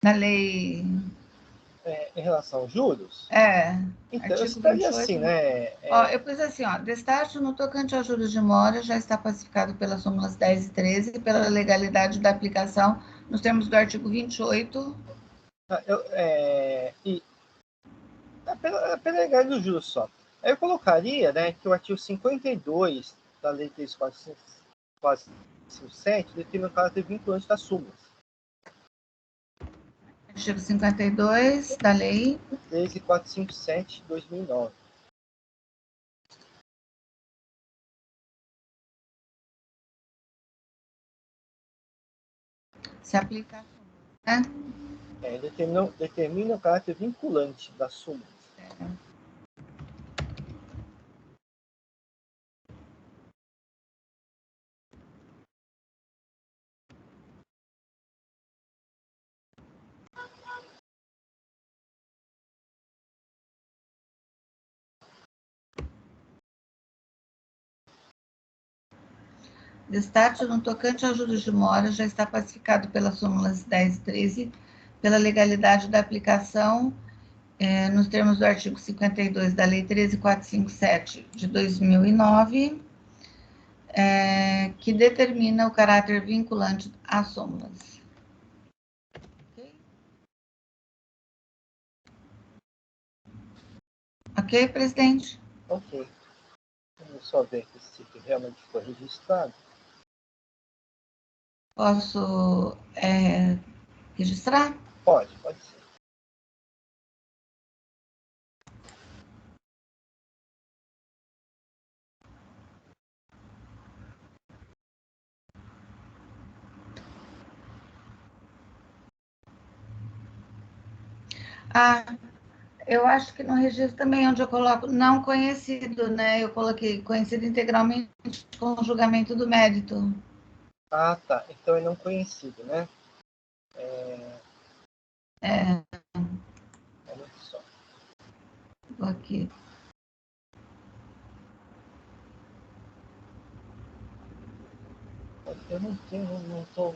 Da lei... Em relação aos juros? Então, eu artigo estaria 28. assim, né? Ó, eu pus assim, ó, despacho no tocante aos juros de mora já está pacificado pelas súmulas 10 e 13 e pela legalidade da aplicação nos termos do artigo 28. Pela legalidade dos juros só. Aí eu colocaria, né, que o artigo 52 da Lei 3457 determina o caráter vinculante das súmulas. Artigo 52 da Lei 13457 de 2009. se aplica, né? Determina o caráter vinculante das súmulas. Despacho no tocante aos juros de mora já está pacificado pelas súmulas 10 e 13, pela legalidade da aplicação nos termos do artigo 52 da Lei 13.457 de 2009, que determina o caráter vinculante às súmulas. Ok, presidente? Ok. Vamos só ver se realmente foi registrado. Posso registrar? Pode ser. Eu acho que no registro também, onde eu coloco não conhecido, né? Eu coloquei conhecido integralmente com o julgamento do mérito. Tá. Então é não conhecido, né? Olha só. Vou aqui. Eu não tô.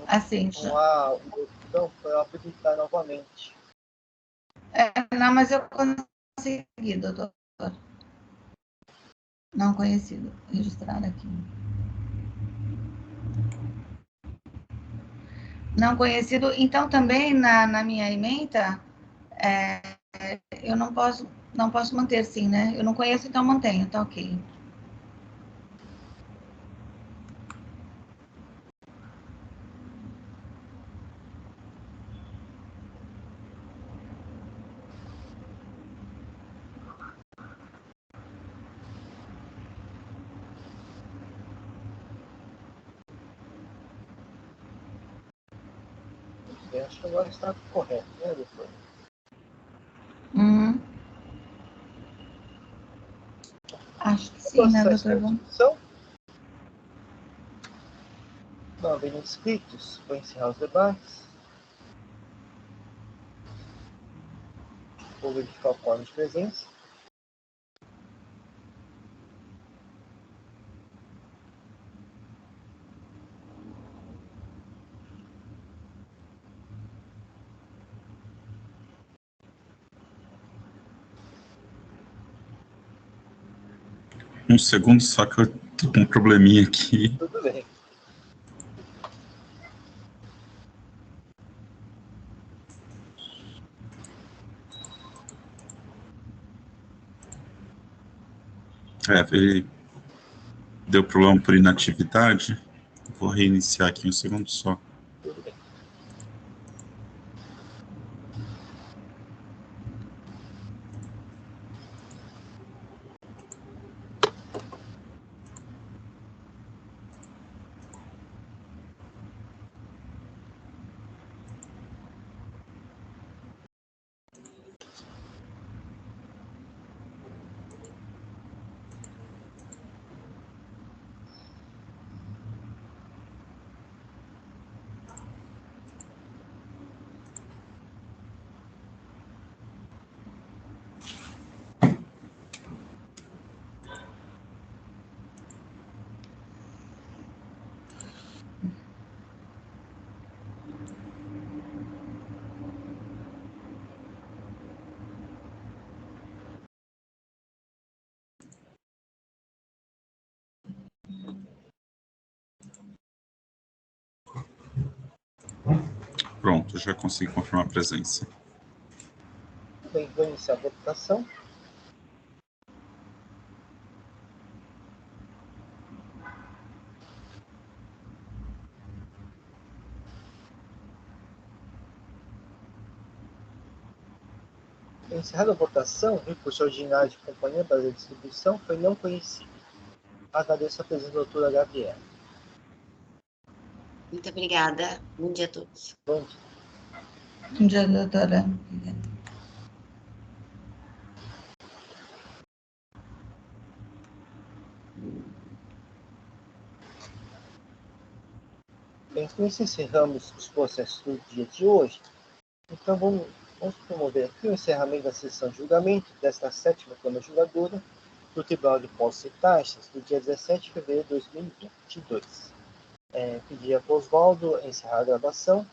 Assim, Não há opção para eu habilitar novamente. não, mas eu consegui, doutor. Não conhecido, registrado aqui. Não conhecido, então também na minha ementa, eu não posso manter, sim, né? Eu não conheço, então mantenho, tá ok. Eu acho que agora está correto, né, doutor? Acho que sim, né, doutor? Não havendo inscritos, vou encerrar os debates. Vou verificar o quadro de presença. Um segundo, só que eu tô com um probleminha aqui. Tudo bem. Deu problema por inatividade. Vou reiniciar aqui um segundo só. Tudo bem. Pronto, já consegui confirmar a presença. Bem, vou iniciar a votação. Encerrada a votação, o recurso ordinário de Companhia Brasileira de Distribuição foi não conhecido. Agradeço a presença da doutora Gabriela. Muito obrigada. Bom dia a todos. Bom dia. Bom dia, doutora. Bem, com isso encerramos os processos do dia de hoje. Então vamos promover aqui o encerramento da sessão de julgamento desta 7ª Câmara Julgadora do Tribunal de Impostos e Taxas do dia 17 de fevereiro de 2022. Pedir a Oswaldo encerrar a gravação